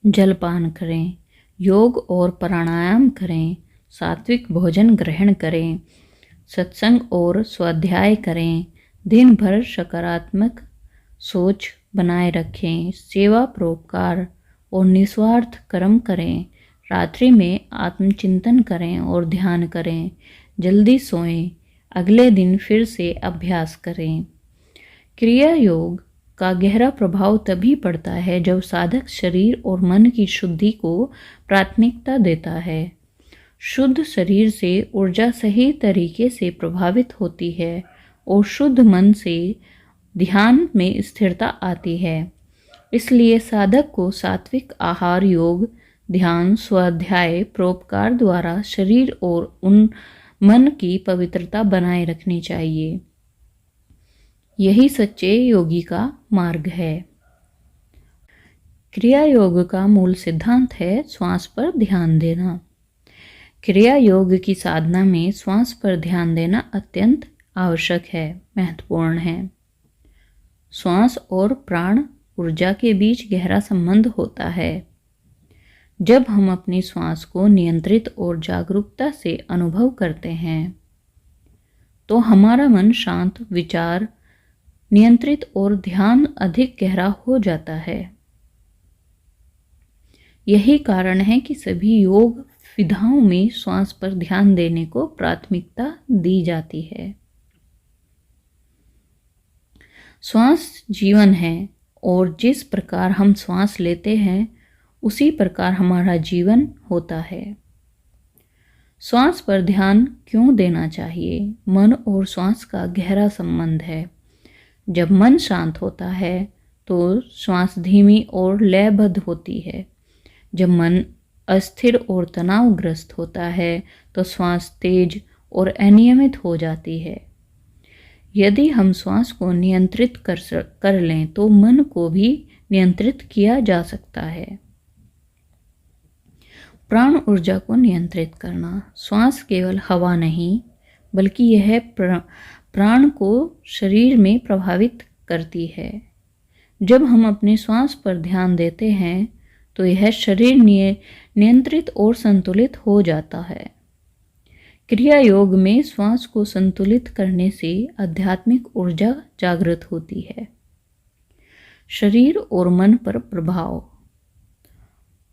जलपान करें। योग और प्राणायाम करें। सात्विक भोजन ग्रहण करें। सत्संग और स्वाध्याय करें। दिन भर सकारात्मक सोच बनाए रखें। सेवा, परोपकार और निस्वार्थ कर्म करें। रात्रि में आत्मचिंतन करें और ध्यान करें। जल्दी सोएं। अगले दिन फिर से अभ्यास करें। क्रिया योग का गहरा प्रभाव तभी पड़ता है जब साधक शरीर और मन की शुद्धि को प्राथमिकता देता है। शुद्ध शरीर से ऊर्जा सही तरीके से प्रभावित होती है और शुद्ध मन से ध्यान में स्थिरता आती है। इसलिए साधक को सात्विक आहार, योग, ध्यान, स्वाध्याय, परोपकार द्वारा शरीर और मन की पवित्रता बनाए रखनी चाहिए। यही सच्चे योगी का मार्ग है। क्रिया योग का मूल सिद्धांत है श्वास पर ध्यान देना। क्रिया योग की साधना में श्वास पर ध्यान देना अत्यंत आवश्यक है, महत्वपूर्ण है। श्वास और प्राण ऊर्जा के बीच गहरा संबंध होता है। जब हम अपनी श्वास को नियंत्रित और जागरूकता से अनुभव करते हैं तो हमारा मन शांत, विचार नियंत्रित और ध्यान अधिक गहरा हो जाता है। यही कारण है कि सभी योग विधाओं में श्वास पर ध्यान देने को प्राथमिकता दी जाती है। श्वास जीवन है और जिस प्रकार हम श्वास लेते हैं उसी प्रकार हमारा जीवन होता है। श्वास पर ध्यान क्यों देना चाहिए? मन और श्वास का गहरा संबंध है। जब मन शांत होता है तो श्वास धीमी और लयबद्ध होती है। जब मन अस्थिर और तनावग्रस्त होता है तो श्वास तेज और अनियमित हो जाती है। यदि हम श्वास को नियंत्रित कर लें तो मन को भी नियंत्रित किया जा सकता है। प्राण ऊर्जा को नियंत्रित करना। श्वास केवल हवा नहीं बल्कि यह प्राण को शरीर में प्रभावित करती है। जब हम अपनी श्वास पर ध्यान देते हैं तो यह शरीर नियंत्रित और संतुलित हो जाता है। क्रिया योग में श्वास को संतुलित करने से आध्यात्मिक ऊर्जा जागृत होती है। शरीर और मन पर प्रभाव।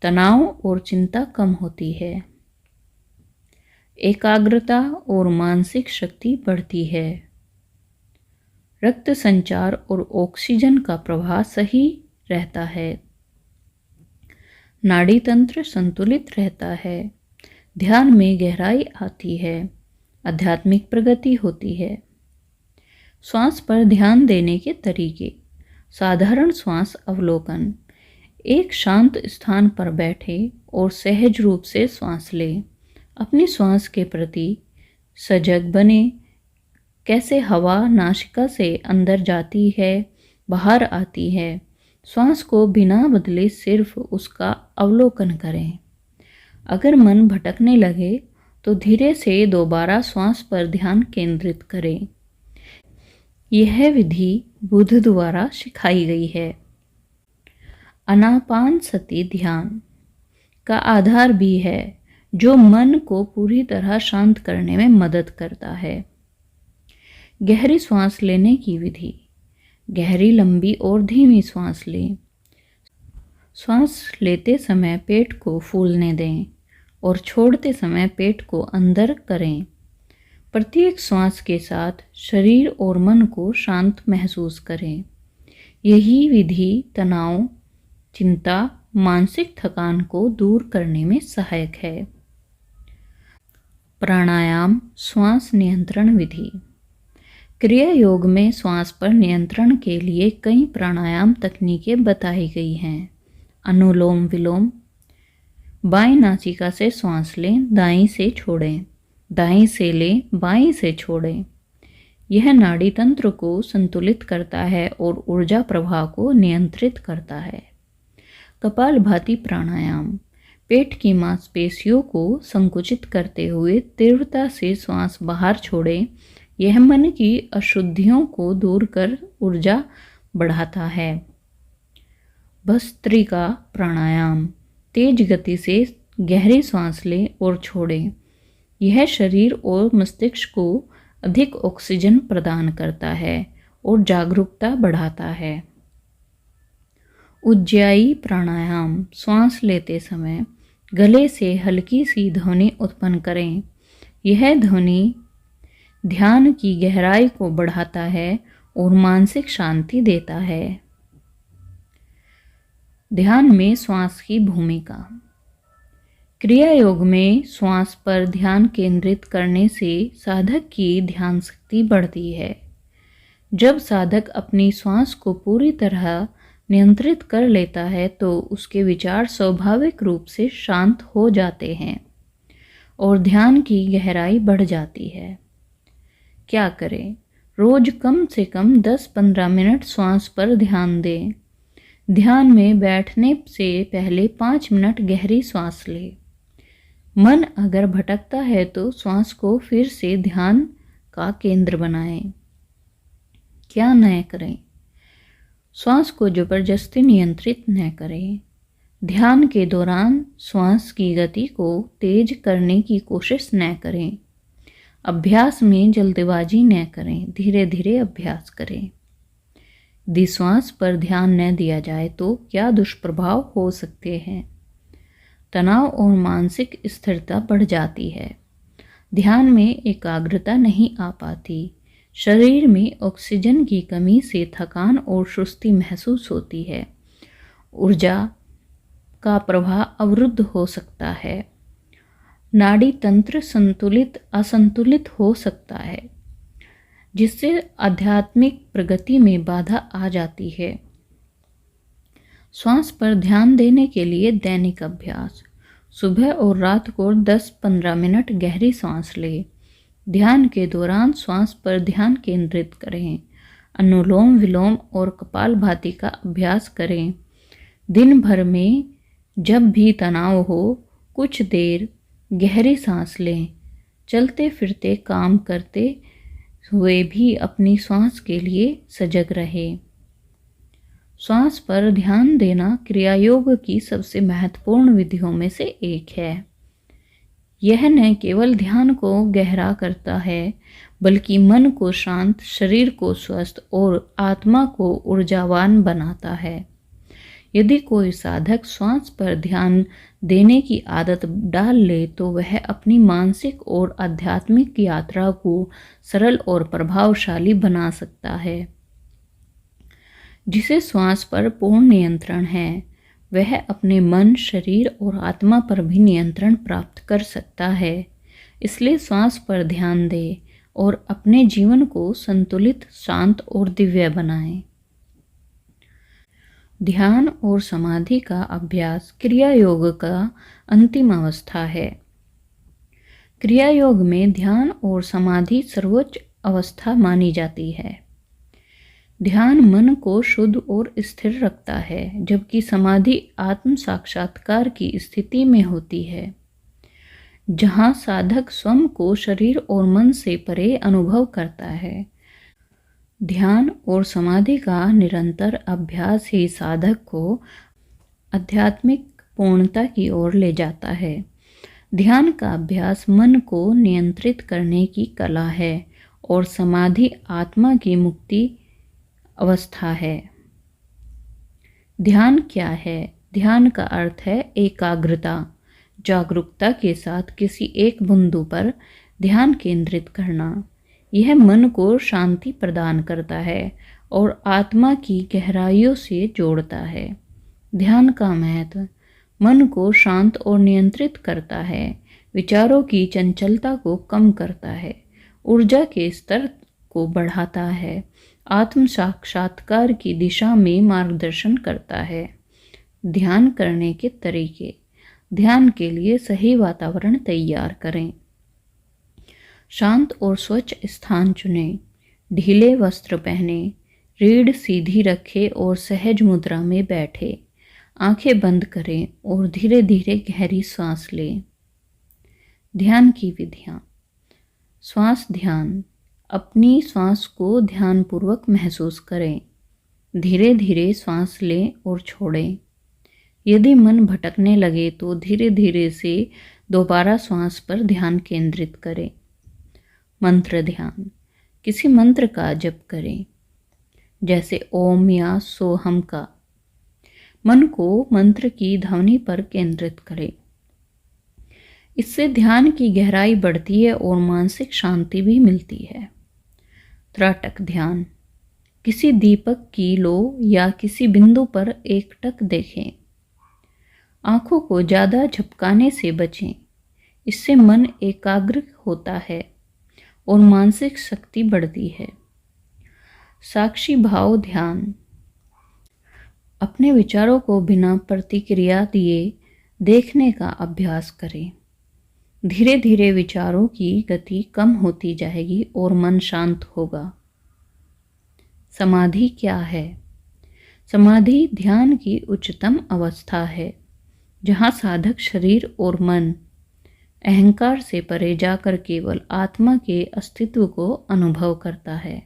तनाव और चिंता कम होती है। एकाग्रता और मानसिक शक्ति बढ़ती है। रक्त संचार और ऑक्सीजन का प्रवाह सही रहता है। नाड़ी तंत्र संतुलित रहता है। ध्यान में गहराई आती है। आध्यात्मिक प्रगति होती है। श्वास पर ध्यान देने के तरीके। साधारण श्वास अवलोकन। एक शांत स्थान पर बैठे और सहज रूप से श्वास लें। अपनी श्वास के प्रति सजग बने। कैसे हवा नासिका से अंदर जाती है, बाहर आती है। श्वास को बिना बदले सिर्फ उसका अवलोकन करें। अगर मन भटकने लगे तो धीरे से दोबारा श्वास पर ध्यान केंद्रित करें। यह विधि बुद्ध द्वारा सिखाई गई है। आनापानसति ध्यान का आधार भी है जो मन को पूरी तरह शांत करने में मदद करता है। गहरी सांस लेने की विधि। गहरी, लंबी और धीमी सांस लें। सांस लेते समय पेट को फूलने दें और छोड़ते समय पेट को अंदर करें। प्रत्येक सांस के साथ शरीर और मन को शांत महसूस करें। यही विधि तनाव, चिंता, मानसिक थकान को दूर करने में सहायक है। प्राणायाम, श्वास नियंत्रण विधि। क्रिया योग में श्वास पर नियंत्रण के लिए कई प्राणायाम तकनीकें बताई गई हैं। अनुलोम विलोम। बाएं नासिका से श्वास लें, दाईं से छोड़ें। दाएं से लें, बाएं से छोड़ें। यह नाड़ी तंत्र को संतुलित करता है और ऊर्जा प्रवाह को नियंत्रित करता है। कपालभाति प्राणायाम पेट की मांसपेशियों को संकुचित करते हुए तीव्रता से श्वास बाहर छोड़ें। यह मन की अशुद्धियों को दूर कर ऊर्जा बढ़ाता है। भस्त्रिका प्राणायाम तेज गति से गहरी सांस लें और छोड़ें। यह शरीर और मस्तिष्क को अधिक ऑक्सीजन प्रदान करता है और जागरूकता बढ़ाता है। उज्जायी प्राणायाम श्वास लेते समय गले से हल्की सी ध्वनि उत्पन्न करें। यह ध्वनि ध्यान की गहराई को बढ़ाता है और मानसिक शांति देता है। ध्यान में श्वास की भूमिका। क्रिया योग में श्वास पर ध्यान केंद्रित करने से साधक की ध्यान शक्ति बढ़ती है। जब साधक अपनी श्वास को पूरी तरह नियंत्रित कर लेता है तो उसके विचार स्वाभाविक रूप से शांत हो जाते हैं और ध्यान की गहराई बढ़ जाती है। क्या करें? रोज कम से कम 10-15 मिनट श्वास पर ध्यान दें। ध्यान में बैठने से पहले 5 मिनट गहरी सांस लें। मन अगर भटकता है तो श्वास को फिर से ध्यान का केंद्र बनाएं। क्या न करें? श्वास को जबरदस्ती नियंत्रित न करें। ध्यान के दौरान श्वास की गति को तेज करने की कोशिश न करें। अभ्यास में जल्दबाजी न करें, धीरे धीरे अभ्यास करें। यदि श्वास पर ध्यान न दिया जाए तो क्या दुष्प्रभाव हो सकते हैं? तनाव और मानसिक स्थिरता बढ़ जाती है। ध्यान में एकाग्रता नहीं आ पाती। शरीर में ऑक्सीजन की कमी से थकान और सुस्ती महसूस होती है। ऊर्जा का प्रवाह अवरुद्ध हो सकता है। नाड़ी तंत्र असंतुलित हो सकता है, जिससे आध्यात्मिक प्रगति में बाधा आ जाती है। श्वास पर ध्यान देने के लिए दैनिक अभ्यास। सुबह और रात को 10-15 मिनट गहरी सांस लें। ध्यान के दौरान श्वास पर ध्यान केंद्रित करें। अनुलोम विलोम और कपालभाति का अभ्यास करें। दिन भर में जब भी तनाव हो, कुछ देर गहरी सांस लें। चलते फिरते काम करते हुए भी अपनी श्वास के लिए सजग रहें। श्वास पर ध्यान देना क्रिया योग की सबसे महत्वपूर्ण विधियों में से एक है। यह न केवल ध्यान को गहरा करता है, बल्कि मन को शांत, शरीर को स्वस्थ और आत्मा को ऊर्जावान बनाता है। यदि कोई साधक श्वास पर ध्यान देने की आदत डाल ले तो वह अपनी मानसिक और आध्यात्मिक यात्रा को सरल और प्रभावशाली बना सकता है। जिसे श्वास पर पूर्ण नियंत्रण है, वह अपने मन, शरीर और आत्मा पर भी नियंत्रण प्राप्त कर सकता है। इसलिए श्वास पर ध्यान दें और अपने जीवन को संतुलित, शांत और दिव्य बनाएं। ध्यान और समाधि का अभ्यास क्रिया योग का अंतिम अवस्था है। क्रिया योग में ध्यान और समाधि सर्वोच्च अवस्था मानी जाती है। ध्यान मन को शुद्ध और स्थिर रखता है, जबकि समाधि आत्म साक्षात्कार की स्थिति में होती है, जहाँ साधक स्वयं को शरीर और मन से परे अनुभव करता है। ध्यान और समाधि का निरंतर अभ्यास ही साधक को आध्यात्मिक पूर्णता की ओर ले जाता है। ध्यान का अभ्यास मन को नियंत्रित करने की कला है और समाधि आत्मा की मुक्ति अवस्था है। ध्यान क्या है? ध्यान का अर्थ है एकाग्रता, जागरूकता के साथ किसी एक बिंदु पर ध्यान केंद्रित करना। यह मन को शांति प्रदान करता है और आत्मा की गहराइयों से जोड़ता है। ध्यान का महत्व: मन को शांत और नियंत्रित करता है, विचारों की चंचलता को कम करता है, ऊर्जा के स्तर को बढ़ाता है, आत्म साक्षात्कार की दिशा में मार्गदर्शन करता है। ध्यान करने के तरीके: ध्यान के लिए सही वातावरण तैयार करें। शांत और स्वच्छ स्थान चुनें, ढीले वस्त्र पहने, रीढ़ सीधी रखें और सहज मुद्रा में बैठे। आंखें बंद करें और धीरे धीरे गहरी सांस लें। ध्यान की विधियाँ। श्वास ध्यान। अपनी श्वास को ध्यानपूर्वक महसूस करें। धीरे धीरे सांस लें और छोड़ें। यदि मन भटकने लगे तो धीरे धीरे से दोबारा श्वास पर ध्यान केंद्रित करें। मंत्र ध्यान। किसी मंत्र का जप करें, जैसे ओम या सोहम का। मन को मंत्र की ध्वनि पर केंद्रित करें। इससे ध्यान की गहराई बढ़ती है और मानसिक शांति भी मिलती है। त्राटक ध्यान। किसी दीपक की लो या किसी बिंदु पर एकटक देखें। आंखों को ज़्यादा झपकाने से बचें, इससे मन एकाग्र होता है और मानसिक शक्ति बढ़ती है। साक्षी भाव ध्यान। अपने विचारों को बिना प्रतिक्रिया दिए देखने का अभ्यास करें। धीरे धीरे विचारों की गति कम होती जाएगी और मन शांत होगा। समाधि क्या है? समाधि ध्यान की उच्चतम अवस्था है, जहाँ साधक शरीर और मन, अहंकार से परे जाकर केवल आत्मा के अस्तित्व को अनुभव करता है।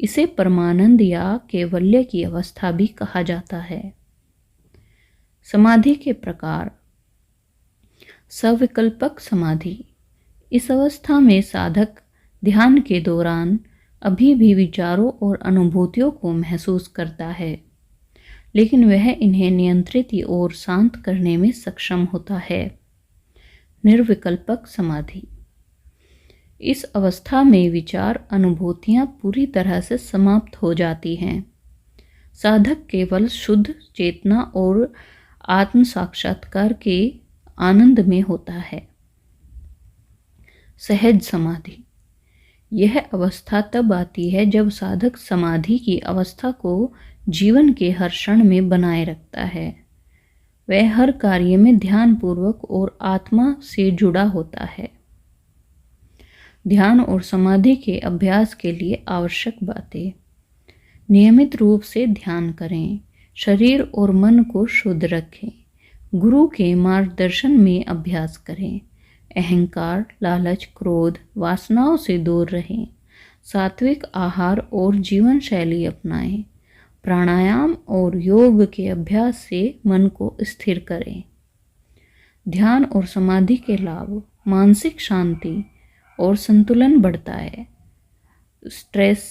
इसे परमानंद या कैवल्य की अवस्था भी कहा जाता है। समाधि के प्रकार। सविकल्पक समाधि। इस अवस्था में साधक ध्यान के दौरान अभी भी विचारों और अनुभूतियों को महसूस करता है, लेकिन वह इन्हें नियंत्रित और शांत करने में सक्षम होता है। निर्विकल्पक समाधि। इस अवस्था में विचार अनुभूतियाँ पूरी तरह से समाप्त हो जाती हैं। साधक केवल शुद्ध चेतना और आत्म साक्षात्कार के आनंद में होता है। सहज समाधि। यह अवस्था तब आती है जब साधक समाधि की अवस्था को जीवन के हर क्षण में बनाए रखता है। वह हर कार्य में ध्यानपूर्वक और आत्मा से जुड़ा होता है। ध्यान और समाधि के अभ्यास के लिए आवश्यक बातें। नियमित रूप से ध्यान करें। शरीर और मन को शुद्ध रखें। गुरु के मार्गदर्शन में अभ्यास करें। अहंकार, लालच, क्रोध, वासनाओं से दूर रहें। सात्विक आहार और जीवन शैली अपनाएं। प्राणायाम और योग के अभ्यास से मन को स्थिर करें। ध्यान और समाधि के लाभ। मानसिक शांति और संतुलन बढ़ता है। स्ट्रेस,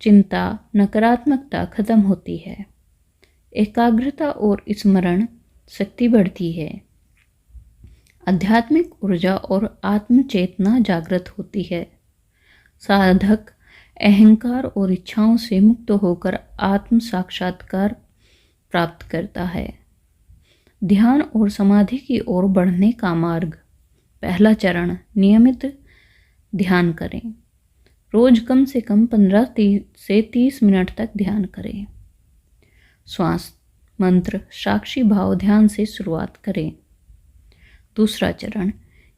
चिंता, नकारात्मकता खत्म होती है। एकाग्रता और स्मरण शक्ति बढ़ती है। आध्यात्मिक ऊर्जा और आत्म चेतना जागृत होती है। साधक अहंकार और इच्छाओं से मुक्त होकर आत्म साक्षात्कार प्राप्त करता है। ध्यान और समाधि की ओर बढ़ने का मार्ग। पहला चरण, नियमित ध्यान करें। रोज कम से कम 15 से 30 मिनट तक ध्यान करें। श्वास मंत्र साक्षी भाव ध्यान से शुरुआत करें। दूसरा चरण,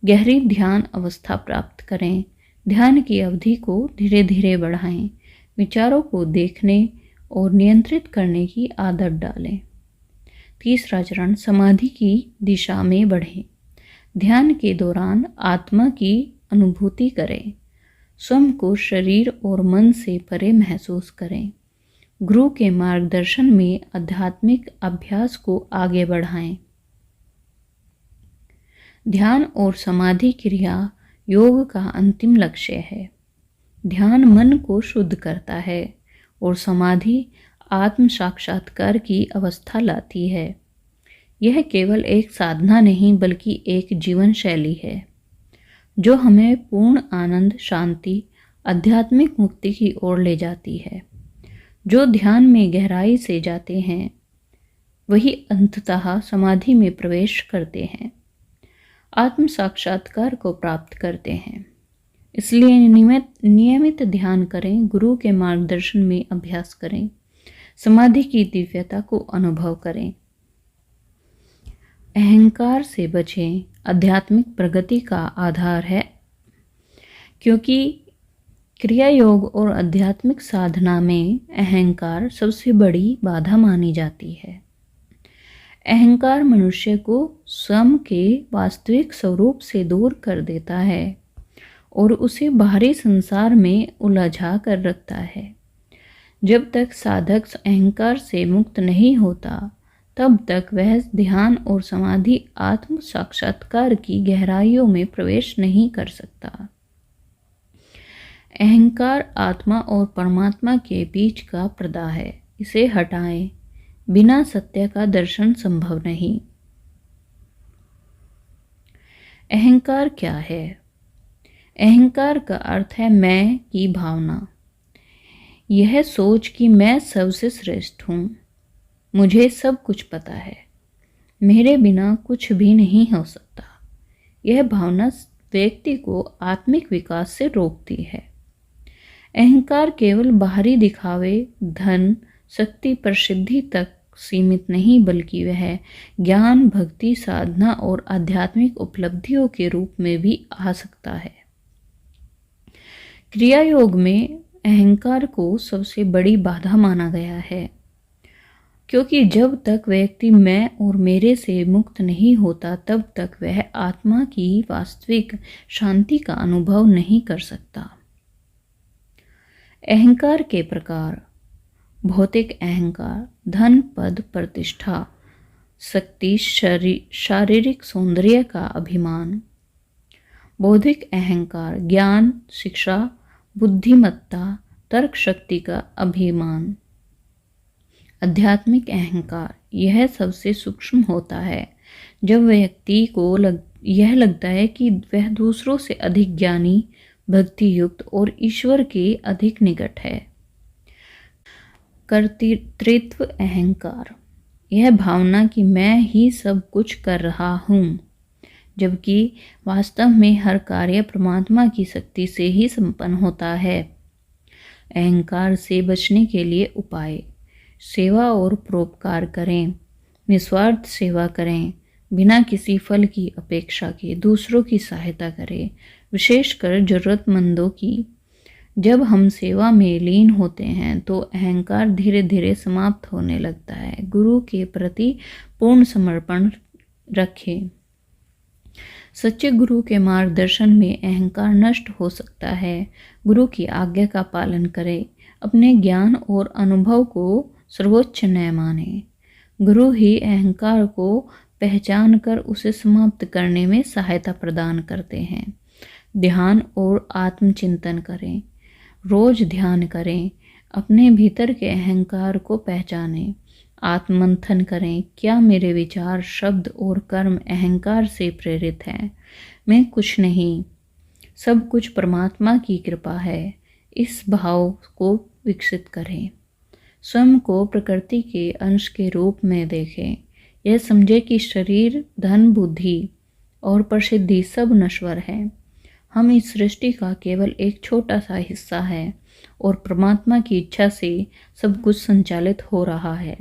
गहरी ध्यान अवस्था प्राप्त करें। ध्यान की अवधि को धीरे धीरे बढ़ाएं। विचारों को देखने और नियंत्रित करने की आदत डालें। तीसरा चरण, समाधि की दिशा में बढ़ें। ध्यान के दौरान आत्मा की अनुभूति करें। स्वयं को शरीर और मन से परे महसूस करें। गुरु के मार्गदर्शन में आध्यात्मिक अभ्यास को आगे बढ़ाएं। ध्यान और समाधि क्रिया योग का अंतिम लक्ष्य है। ध्यान मन को शुद्ध करता है और समाधि आत्म साक्षात्कार की अवस्था लाती है। यह केवल एक साधना नहीं बल्कि एक जीवन शैली है जो हमें पूर्ण आनंद, शांति, आध्यात्मिक मुक्ति की ओर ले जाती है। जो ध्यान में गहराई से जाते हैं वही अंततः समाधि में प्रवेश करते हैं, आत्म साक्षात्कार को प्राप्त करते हैं। इसलिए नियमित ध्यान करें, गुरु के मार्गदर्शन में अभ्यास करें, समाधि की दिव्यता को अनुभव करें। अहंकार से बचें। आध्यात्मिक प्रगति का आधार है क्योंकि क्रिया योग और आध्यात्मिक साधना में अहंकार सबसे बड़ी बाधा मानी जाती है। अहंकार मनुष्य को स्वयं के वास्तविक स्वरूप से दूर कर देता है और उसे बाहरी संसार में उलझा कर रखता है। जब तक साधक अहंकार से मुक्त नहीं होता, तब तक वह ध्यान और समाधि आत्म साक्षात्कार की गहराइयों में प्रवेश नहीं कर सकता। अहंकार आत्मा और परमात्मा के बीच का पर्दा है। इसे हटाएं, बिना सत्य का दर्शन संभव नहीं। अहंकार क्या है? अहंकार का अर्थ है मैं की भावना। यह सोच कि मैं सबसे श्रेष्ठ हूँ, मुझे सब कुछ पता है, मेरे बिना कुछ भी नहीं हो सकता। यह भावना व्यक्ति को आत्मिक विकास से रोकती है। अहंकार केवल बाहरी दिखावे, धन, शक्ति, प्रसिद्धि तक सीमित नहीं, बल्कि वह ज्ञान, भक्ति, साधना और आध्यात्मिक उपलब्धियों के रूप में भी आ सकता है। क्रिया योग में अहंकार को सबसे बड़ी बाधा माना गया है, क्योंकि जब तक व्यक्ति मैं और मेरे से मुक्त नहीं होता, तब तक वह आत्मा की वास्तविक शांति का अनुभव नहीं कर सकता। अहंकार के प्रकार: भौतिक अहंकार, धन, पद, प्रतिष्ठा, शक्ति, शारीरिक सौंदर्य का अभिमान। बौद्धिक अहंकार, ज्ञान, शिक्षा, बुद्धिमत्ता, तर्क शक्ति का अभिमान। आध्यात्मिक अहंकार, यह सबसे सूक्ष्म होता है, जब व्यक्ति को यह लगता है कि वह दूसरों से अधिक ज्ञानी, भक्ति युक्त और ईश्वर के अधिक निकट है। कर्तृत्व अहंकार, यह भावना कि मैं ही सब कुछ कर रहा हूँ, जबकि वास्तव में हर कार्य परमात्मा की शक्ति से ही संपन्न होता है। अहंकार से बचने के लिए उपाय: सेवा और परोपकार करें, निस्वार्थ सेवा करें, बिना किसी फल की अपेक्षा के दूसरों की सहायता करें, विशेषकर जरूरतमंदों की। जब हम सेवा में लीन होते हैं तो अहंकार धीरे धीरे समाप्त होने लगता है। गुरु के प्रति पूर्ण समर्पण रखें। सच्चे गुरु के मार्गदर्शन में अहंकार नष्ट हो सकता है। गुरु की आज्ञा का पालन करें, अपने ज्ञान और अनुभव को सर्वोच्च न माने। गुरु ही अहंकार को पहचान कर उसे समाप्त करने में सहायता प्रदान करते हैं। ध्यान और आत्मचिंतन करें, रोज ध्यान करें, अपने भीतर के अहंकार को पहचानें। आत्ममंथन करें, क्या मेरे विचार, शब्द और कर्म अहंकार से प्रेरित हैं? मैं कुछ नहीं, सब कुछ परमात्मा की कृपा है। इस भाव को विकसित करें। स्वयं को प्रकृति के अंश के रूप में देखें। यह समझे कि शरीर, धन, बुद्धि और प्रसिद्धि सब नश्वर है। हम इस सृष्टि का केवल एक छोटा सा हिस्सा है और परमात्मा की इच्छा से सब कुछ संचालित हो रहा है।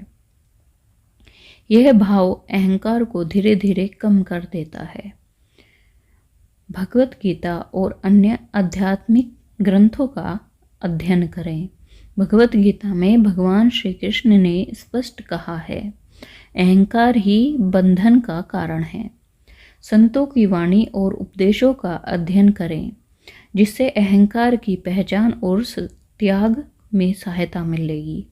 यह भाव अहंकार को धीरे धीरे कम कर देता है। भगवत गीता और अन्य आध्यात्मिक ग्रंथों का अध्ययन करें। भगवत गीता में भगवान श्री कृष्ण ने स्पष्ट कहा है, अहंकार ही बंधन का कारण है। संतों की वाणी और उपदेशों का अध्ययन करें, जिससे अहंकार की पहचान और त्याग में सहायता मिलेगी।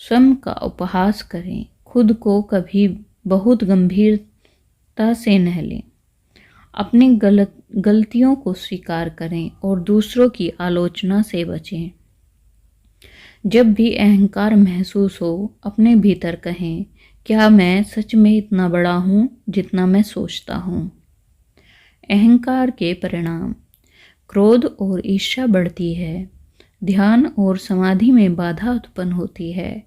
स्वयं का उपहास करें, खुद को कभी बहुत गंभीरता से न लें। अपनी गलतियों को स्वीकार करें और दूसरों की आलोचना से बचें। जब भी अहंकार महसूस हो, अपने भीतर कहें, क्या मैं सच में इतना बड़ा हूँ जितना मैं सोचता हूँ? अहंकार के परिणाम: क्रोध और ईर्ष्या बढ़ती है, ध्यान और समाधि में बाधा उत्पन्न होती है,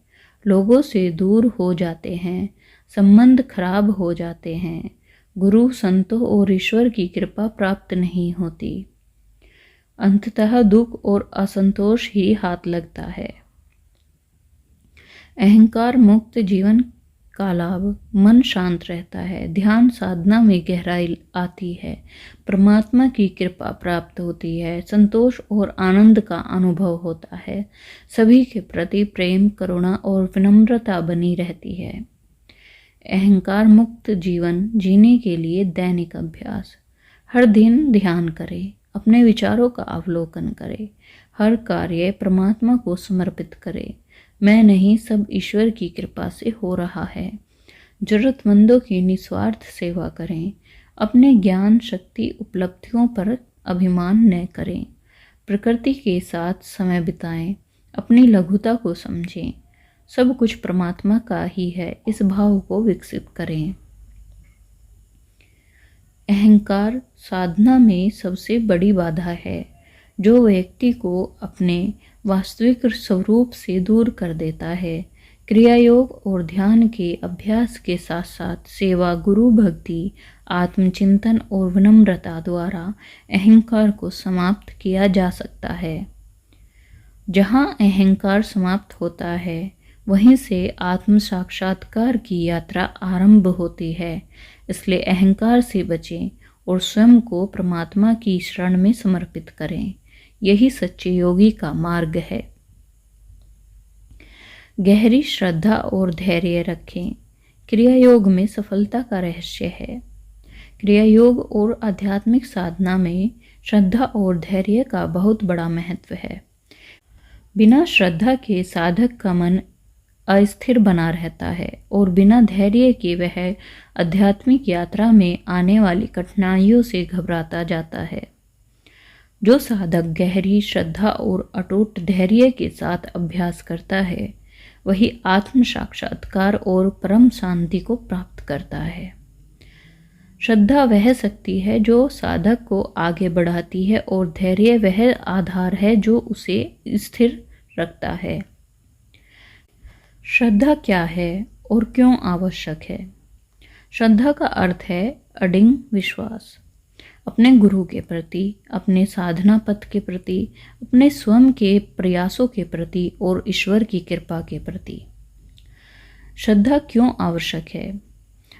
लोगों से दूर हो जाते हैं, संबंध खराब हो जाते हैं, गुरु, संतों और ईश्वर की कृपा प्राप्त नहीं होती। अंततः दुख और असंतोष ही हाथ लगता है। अहंकार मुक्त जीवन का लाभ, मन शांत रहता है, ध्यान साधना में गहराई आती है, परमात्मा की कृपा प्राप्त होती है, संतोष और आनंद का अनुभव होता है, सभी के प्रति प्रेम, करुणा और विनम्रता बनी रहती है। अहंकार मुक्त जीवन जीने के लिए दैनिक अभ्यास। हर दिन ध्यान करें, अपने विचारों का अवलोकन करें, हर कार्य परमात्मा को समर्पित करें। मैं नहीं, सब ईश्वर की कृपा से हो रहा है। जरूरतमंदों की निस्वार्थ सेवा करें, अपने ज्ञान, शक्ति, उपलब्धियों पर अभिमान न करें। प्रकृति के साथ समय बिताएं, अपनी लघुता को समझें। सब कुछ परमात्मा का ही है, इस भाव को विकसित करें। अहंकार साधना में सबसे बड़ी बाधा है, जो व्यक्ति को अपने वास्तविक स्वरूप से दूर कर देता है। क्रिया योग और ध्यान के अभ्यास के साथ साथ सेवा, गुरु भक्ति, आत्मचिंतन और विनम्रता द्वारा अहंकार को समाप्त किया जा सकता है। जहाँ अहंकार समाप्त होता है, वहीं से आत्म साक्षात्कार की यात्रा आरंभ होती है। इसलिए अहंकार से बचें और स्वयं को परमात्मा की शरण में समर्पित करें। यही सच्चे योगी का मार्ग है। गहरी श्रद्धा और धैर्य रखें। क्रिया योग में सफलता का रहस्य है। क्रिया योग और आध्यात्मिक साधना में श्रद्धा और धैर्य का बहुत बड़ा महत्व है। बिना श्रद्धा के साधक का मन अस्थिर बना रहता है और बिना धैर्य के वह आध्यात्मिक यात्रा में आने वाली कठिनाइयों से घबराता जाता है। जो साधक गहरी श्रद्धा और अटूट धैर्य के साथ अभ्यास करता है, वही आत्म साक्षात्कार और परम शांति को प्राप्त करता है। श्रद्धा वह शक्ति है जो साधक को आगे बढ़ाती है और धैर्य वह आधार है जो उसे स्थिर रखता है। श्रद्धा क्या है और क्यों आवश्यक है? श्रद्धा का अर्थ है अडिग विश्वास अपने गुरु के प्रति, अपने साधना पथ के प्रति, अपने स्वयं के प्रयासों के प्रति और ईश्वर की कृपा के प्रति। श्रद्धा क्यों आवश्यक है?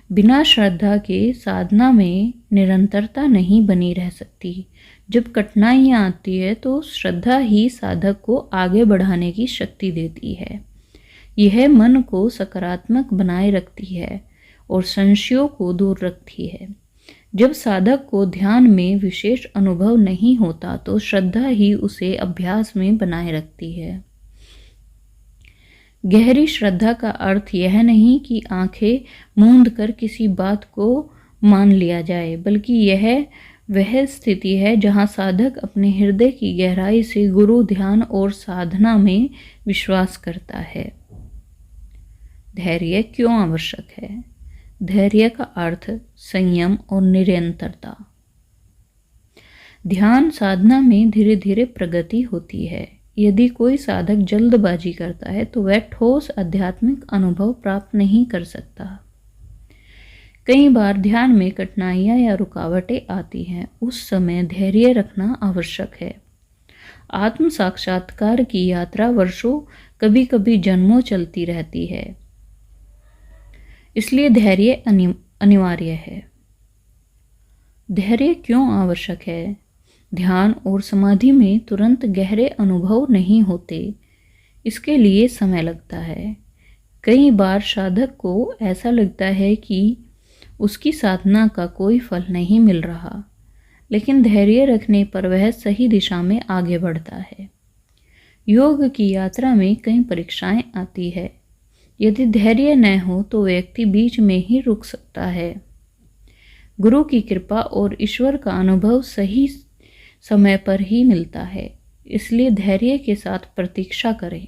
बिना श्रद्धा के साधना में निरंतरता नहीं बनी रह सकती। जब कठिनाइयाँ आती है तो श्रद्धा ही साधक को आगे बढ़ाने की शक्ति देती है। यह मन को सकारात्मक बनाए रखती है और संशयों को दूर रखती है। जब साधक को ध्यान में विशेष अनुभव नहीं होता तो श्रद्धा ही उसे अभ्यास में बनाए रखती है। गहरी श्रद्धा का अर्थ यह नहीं कि आंखें मूंद कर किसी बात को मान लिया जाए, बल्कि यह वह स्थिति है जहां साधक अपने हृदय की गहराई से गुरु, ध्यान और साधना में विश्वास करता है। धैर्य क्यों आवश्यक है? धैर्य का अर्थ संयम और निरंतरता। ध्यान साधना में धीरे धीरे प्रगति होती है। यदि कोई साधक जल्दबाजी करता है तो वह ठोस आध्यात्मिक अनुभव प्राप्त नहीं कर सकता। कई बार ध्यान में कठिनाइयाँ या रुकावटें आती हैं। उस समय धैर्य रखना आवश्यक है। आत्म साक्षात्कार की यात्रा वर्षों, कभी कभी जन्मों चलती रहती है, इसलिए धैर्य अनिवार्य है। धैर्य क्यों आवश्यक है? ध्यान और समाधि में तुरंत गहरे अनुभव नहीं होते, इसके लिए समय लगता है। कई बार साधक को ऐसा लगता है कि उसकी साधना का कोई फल नहीं मिल रहा, लेकिन धैर्य रखने पर वह सही दिशा में आगे बढ़ता है। योग की यात्रा में कई परीक्षाएं आती है। यदि धैर्य न हो तो व्यक्ति बीच में ही रुक सकता है। गुरु की कृपा और ईश्वर का अनुभव सही समय पर ही मिलता है, इसलिए धैर्य के साथ प्रतीक्षा करें।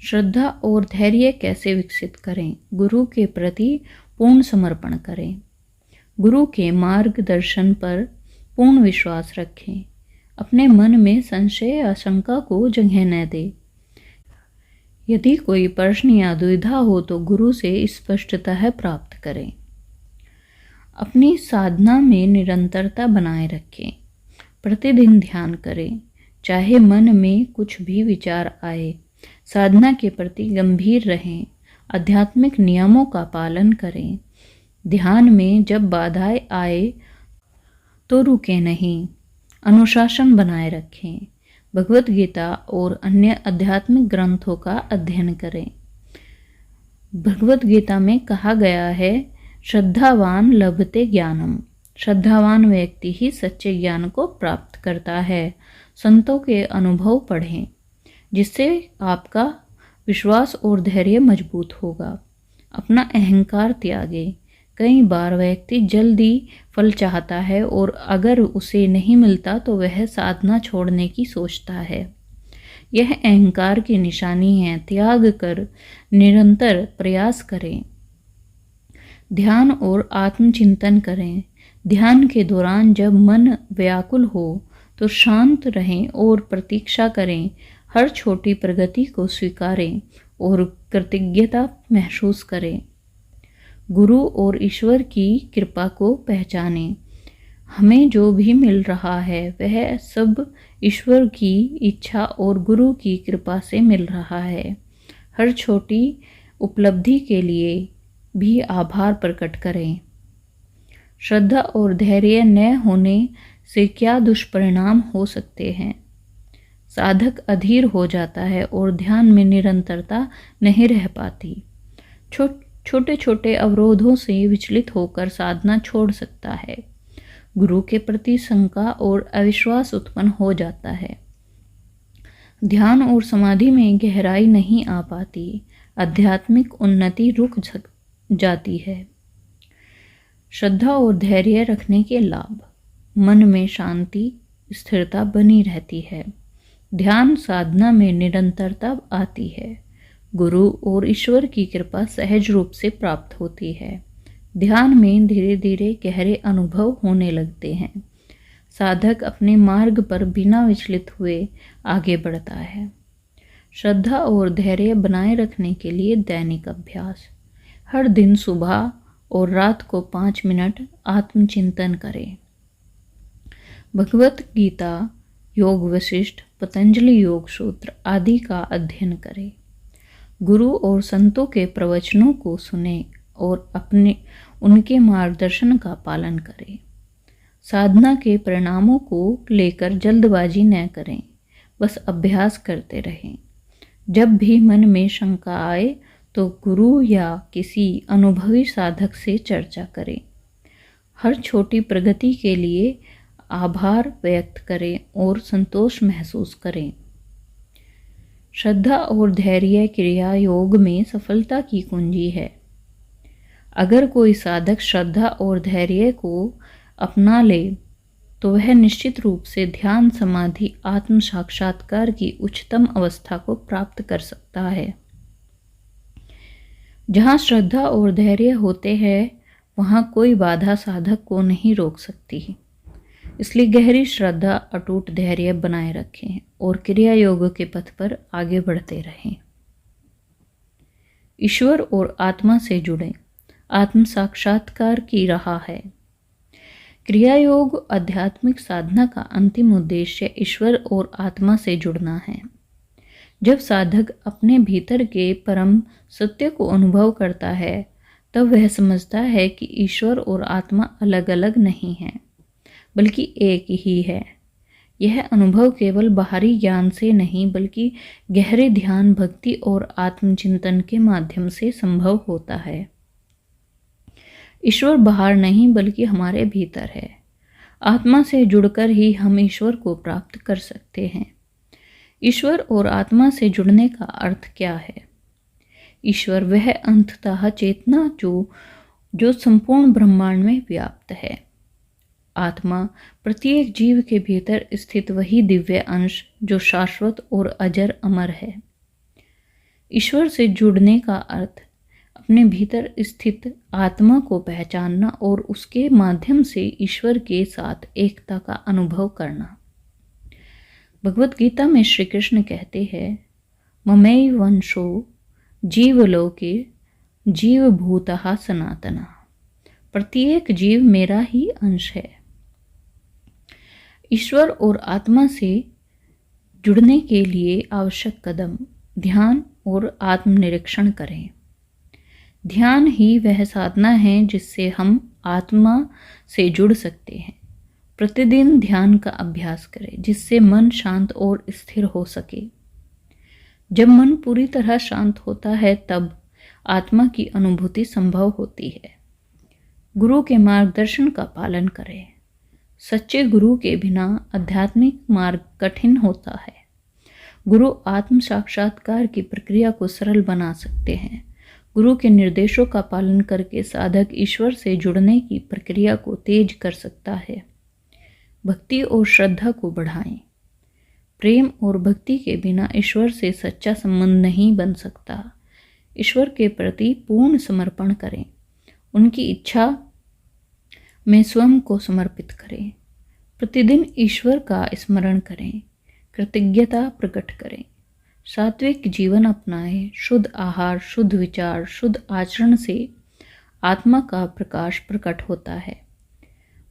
श्रद्धा और धैर्य कैसे विकसित करें? गुरु के प्रति पूर्ण समर्पण करें। गुरु के मार्गदर्शन पर पूर्ण विश्वास रखें। अपने मन में संशय या शंका को जगह न दें। यदि कोई प्रश्न या दुविधा हो तो गुरु से स्पष्टतः प्राप्त करें। अपनी साधना में निरंतरता बनाए रखें। प्रतिदिन ध्यान करें, चाहे मन में कुछ भी विचार आए। साधना के प्रति गंभीर रहें। आध्यात्मिक नियमों का पालन करें। ध्यान में जब बाधाएं आए तो रुके नहीं, अनुशासन बनाए रखें। भगवत गीता और अन्य आध्यात्मिक ग्रंथों का अध्ययन करें। भगवत गीता में कहा गया है, श्रद्धावान लभते ज्ञानम। श्रद्धावान व्यक्ति ही सच्चे ज्ञान को प्राप्त करता है। संतों के अनुभव पढ़ें, जिससे आपका विश्वास और धैर्य मजबूत होगा। अपना अहंकार त्यागें। कई बार व्यक्ति जल्दी फल चाहता है और अगर उसे नहीं मिलता तो वह साधना छोड़ने की सोचता है। यह अहंकार की निशानी है। त्याग कर निरंतर प्रयास करें। ध्यान और आत्मचिंतन करें। ध्यान के दौरान जब मन व्याकुल हो तो शांत रहें और प्रतीक्षा करें। हर छोटी प्रगति को स्वीकारें और कृतज्ञता महसूस करें। गुरु और ईश्वर की कृपा को पहचानें। हमें जो भी मिल रहा है वह सब ईश्वर की इच्छा और गुरु की कृपा से मिल रहा है। हर छोटी उपलब्धि के लिए भी आभार प्रकट करें। श्रद्धा और धैर्य न होने से क्या दुष्परिणाम हो सकते हैं। साधक अधीर हो जाता है और ध्यान में निरंतरता नहीं रह पाती। छोटे छोटे अवरोधों से विचलित होकर साधना छोड़ सकता है। गुरु के प्रति शंका और अविश्वास उत्पन्न हो जाता है। ध्यान और समाधि में गहराई नहीं आ पाती। आध्यात्मिक उन्नति रुक जाती है। श्रद्धा और धैर्य रखने के लाभ। मन में शांति, स्थिरता बनी रहती है। ध्यान साधना में निरंतरता आती है। गुरु और ईश्वर की कृपा सहज रूप से प्राप्त होती है। ध्यान में धीरे धीरे गहरे अनुभव होने लगते हैं। साधक अपने मार्ग पर बिना विचलित हुए आगे बढ़ता है। श्रद्धा और धैर्य बनाए रखने के लिए दैनिक अभ्यास। हर दिन सुबह और रात को 5 मिनट आत्मचिंतन करें। भगवत गीता, योग वशिष्ठ, पतंजलि योग सूत्र आदि का अध्ययन करें। गुरु और संतों के प्रवचनों को सुने और उनके मार्गदर्शन का पालन करें। साधना के परिणामों को लेकर जल्दबाजी न करें, बस अभ्यास करते रहें। जब भी मन में शंका आए तो गुरु या किसी अनुभवी साधक से चर्चा करें। हर छोटी प्रगति के लिए आभार व्यक्त करें और संतोष महसूस करें। श्रद्धा और धैर्य क्रिया योग में सफलता की कुंजी है। अगर कोई साधक श्रद्धा और धैर्य को अपना ले तो वह निश्चित रूप से ध्यान, समाधि, आत्म साक्षात्कार की उच्चतम अवस्था को प्राप्त कर सकता है। जहाँ श्रद्धा और धैर्य होते हैं वहाँ कोई बाधा साधक को नहीं रोक सकती। इसलिए गहरी श्रद्धा, अटूट धैर्य बनाए रखें और क्रिया योग के पथ पर आगे बढ़ते रहें। ईश्वर और आत्मा से जुड़ें। आत्म साक्षात्कार की राह है। क्रिया योग आध्यात्मिक साधना का अंतिम उद्देश्य ईश्वर और आत्मा से जुड़ना है। जब साधक अपने भीतर के परम सत्य को अनुभव करता है तब वह समझता है कि ईश्वर और आत्मा अलग अलग नहीं हैं, बल्कि एक ही है। यह अनुभव केवल बाहरी ज्ञान से नहीं बल्कि गहरे ध्यान, भक्ति और आत्मचिंतन के माध्यम से संभव होता है। ईश्वर बाहर नहीं बल्कि हमारे भीतर है। आत्मा से जुड़कर ही हम ईश्वर को प्राप्त कर सकते हैं। ईश्वर और आत्मा से जुड़ने का अर्थ क्या है? ईश्वर वह अंततः चेतना जो संपूर्ण ब्रह्मांड में व्याप्त है। आत्मा प्रत्येक जीव के भीतर स्थित वही दिव्य अंश जो शाश्वत और अजर अमर है। ईश्वर से जुड़ने का अर्थ अपने भीतर स्थित आत्मा को पहचानना और उसके माध्यम से ईश्वर के साथ एकता का अनुभव करना। भगवत गीता में श्री कृष्ण कहते हैं, ममैवंशो जीवलोके जीवभूतः सनातना। प्रत्येक जीव मेरा ही अंश है। ईश्वर और आत्मा से जुड़ने के लिए आवश्यक कदम ध्यान और आत्मनिरीक्षण करें। ध्यान ही वह साधना है जिससे हम आत्मा से जुड़ सकते हैं। प्रतिदिन ध्यान का अभ्यास करें जिससे मन शांत और स्थिर हो सके। जब मन पूरी तरह शांत होता है तब आत्मा की अनुभूति संभव होती है। गुरु के मार्गदर्शन का पालन करें। सच्चे गुरु के बिना आध्यात्मिक मार्ग कठिन होता है। गुरु आत्म साक्षात्कार की प्रक्रिया को सरल बना सकते हैं। गुरु के निर्देशों का पालन करके साधक ईश्वर से जुड़ने की प्रक्रिया को तेज कर सकता है। भक्ति और श्रद्धा को बढ़ाएं। प्रेम और भक्ति के बिना ईश्वर से सच्चा संबंध नहीं बन सकता। ईश्वर के प्रति पूर्ण समर्पण करें। उनकी इच्छा में स्वयं को समर्पित करें। प्रतिदिन ईश्वर का स्मरण करें। कृतज्ञता प्रकट करें। सात्विक जीवन अपनाएं। शुद्ध आहार, शुद्ध विचार, शुद्ध आचरण से आत्मा का प्रकाश प्रकट होता है।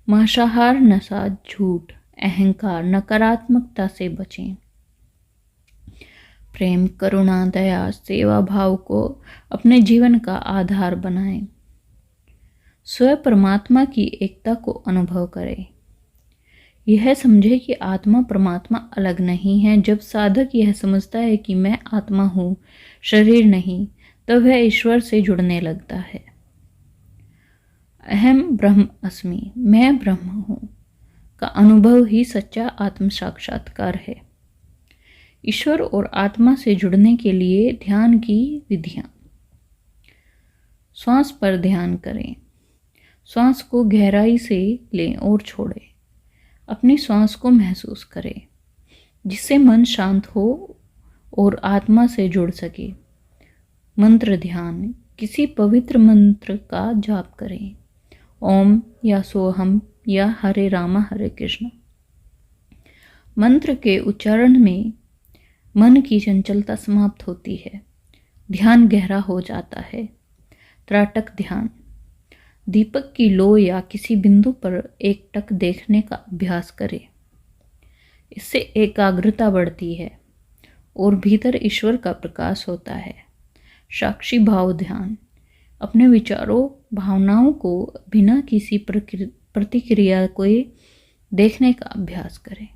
मांसाहार, नशा, झूठ, अहंकार, नकारात्मकता से बचें। प्रेम, करुणा, दया, सेवा भाव को अपने जीवन का आधार बनाएं। स्वयं परमात्मा की एकता को अनुभव करें। यह समझे कि आत्मा परमात्मा अलग नहीं है। जब साधक यह समझता है कि मैं आत्मा हूँ, शरीर नहीं, तब वह ईश्वर से जुड़ने लगता है। अहम ब्रह्म अस्मि, मैं ब्रह्म हूँ का अनुभव ही सच्चा आत्म साक्षात्कार है। ईश्वर और आत्मा से जुड़ने के लिए ध्यान की विधियाँ। श्वास पर ध्यान करें। श्वास को गहराई से लें और छोड़ें। अपनी श्वास को महसूस करें जिससे मन शांत हो और आत्मा से जुड़ सके। मंत्र ध्यान। किसी पवित्र मंत्र का जाप करें। ओम या सोहम या हरे रामा हरे कृष्ण। मंत्र के उच्चारण में मन की चंचलता समाप्त होती है। ध्यान गहरा हो जाता है। त्राटक ध्यान। दीपक की लो या किसी बिंदु पर एकटक देखने का अभ्यास करें। इससे एकाग्रता बढ़ती है और भीतर ईश्वर का प्रकाश होता है। साक्षी भाव ध्यान। अपने विचारों, भावनाओं को बिना किसी प्रतिक्रिया को देखने का अभ्यास करें।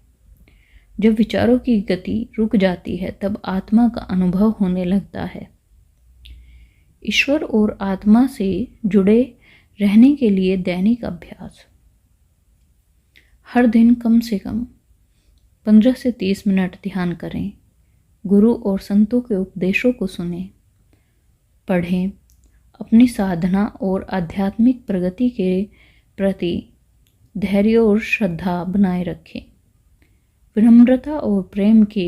जब विचारों की गति रुक जाती है तब आत्मा का अनुभव होने लगता है। ईश्वर और आत्मा से जुड़े रहने के लिए दैनिक अभ्यास। हर दिन कम से कम 15 से 30 मिनट ध्यान करें। गुरु और संतों के उपदेशों को सुनें, पढ़ें। अपनी साधना और आध्यात्मिक प्रगति के प्रति धैर्य और श्रद्धा बनाए रखें। विनम्रता और प्रेम के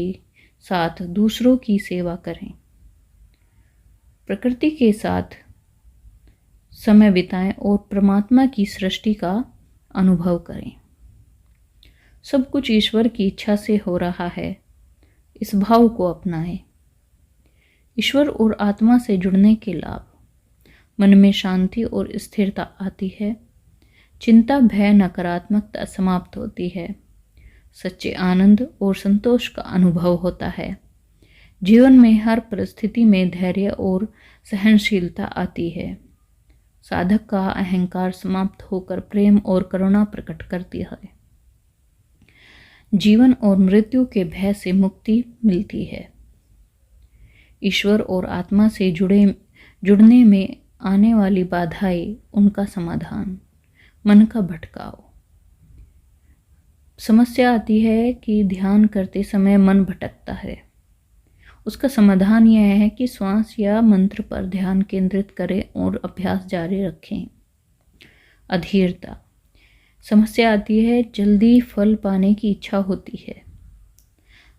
साथ दूसरों की सेवा करें। प्रकृति के साथ समय बिताएं और परमात्मा की सृष्टि का अनुभव करें। सब कुछ ईश्वर की इच्छा से हो रहा है, इस भाव को अपनाएं। ईश्वर और आत्मा से जुड़ने के लाभ। मन में शांति और स्थिरता आती है। चिंता, भय, नकारात्मकता समाप्त होती है। सच्चे आनंद और संतोष का अनुभव होता है। जीवन में हर परिस्थिति में धैर्य और सहनशीलता आती है। साधक का अहंकार समाप्त होकर प्रेम और करुणा प्रकट करती है। जीवन और मृत्यु के भय से मुक्ति मिलती है। ईश्वर और आत्मा से जुड़ने में आने वाली बाधाएं, उनका समाधान। मन का भटकाव। समस्या आती है कि ध्यान करते समय मन भटकता है। उसका समाधान यह है कि श्वास या मंत्र पर ध्यान केंद्रित करें और अभ्यास जारी रखें। अधीरता। समस्या आती है, जल्दी फल पाने की इच्छा होती है।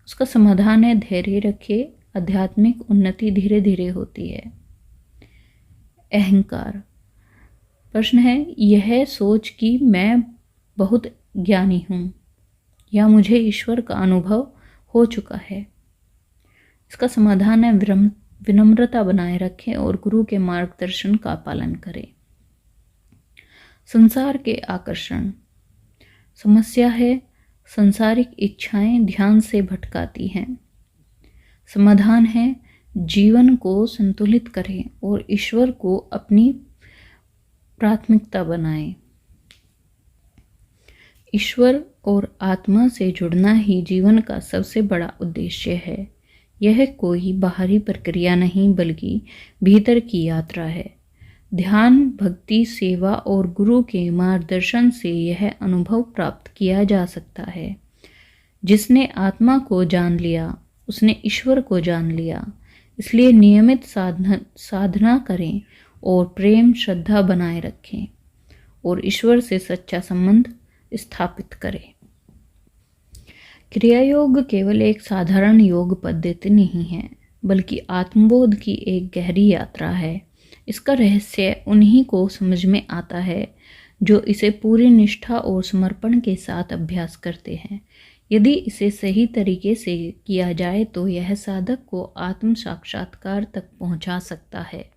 उसका समाधान है धैर्य रखें। आध्यात्मिक उन्नति धीरे धीरे होती है। अहंकार। प्रश्न है, यह सोच कि मैं बहुत ज्ञानी हूँ या मुझे ईश्वर का अनुभव हो चुका है। इसका समाधान है विनम्रता बनाए रखें और गुरु के मार्गदर्शन का पालन करें। संसार के आकर्षण। समस्या है, संसारिक इच्छाएं ध्यान से भटकाती हैं। समाधान है जीवन को संतुलित करें और ईश्वर को अपनी प्राथमिकता बनाएं। ईश्वर और आत्मा से जुड़ना ही जीवन का सबसे बड़ा उद्देश्य है। यह कोई बाहरी प्रक्रिया नहीं बल्कि भीतर की यात्रा है। ध्यान, भक्ति, सेवा और गुरु के मार्गदर्शन से यह अनुभव प्राप्त किया जा सकता है। जिसने आत्मा को जान लिया उसने ईश्वर को जान लिया। इसलिए नियमित साधना करें और प्रेम श्रद्धा बनाए रखें और ईश्वर से सच्चा संबंध स्थापित करें। क्रिया योग केवल एक साधारण योग पद्धति नहीं है बल्कि आत्मबोध की एक गहरी यात्रा है। इसका रहस्य उन्हीं को समझ में आता है जो इसे पूरी निष्ठा और समर्पण के साथ अभ्यास करते हैं। यदि इसे सही तरीके से किया जाए तो यह साधक को आत्म साक्षात्कार तक पहुंचा सकता है।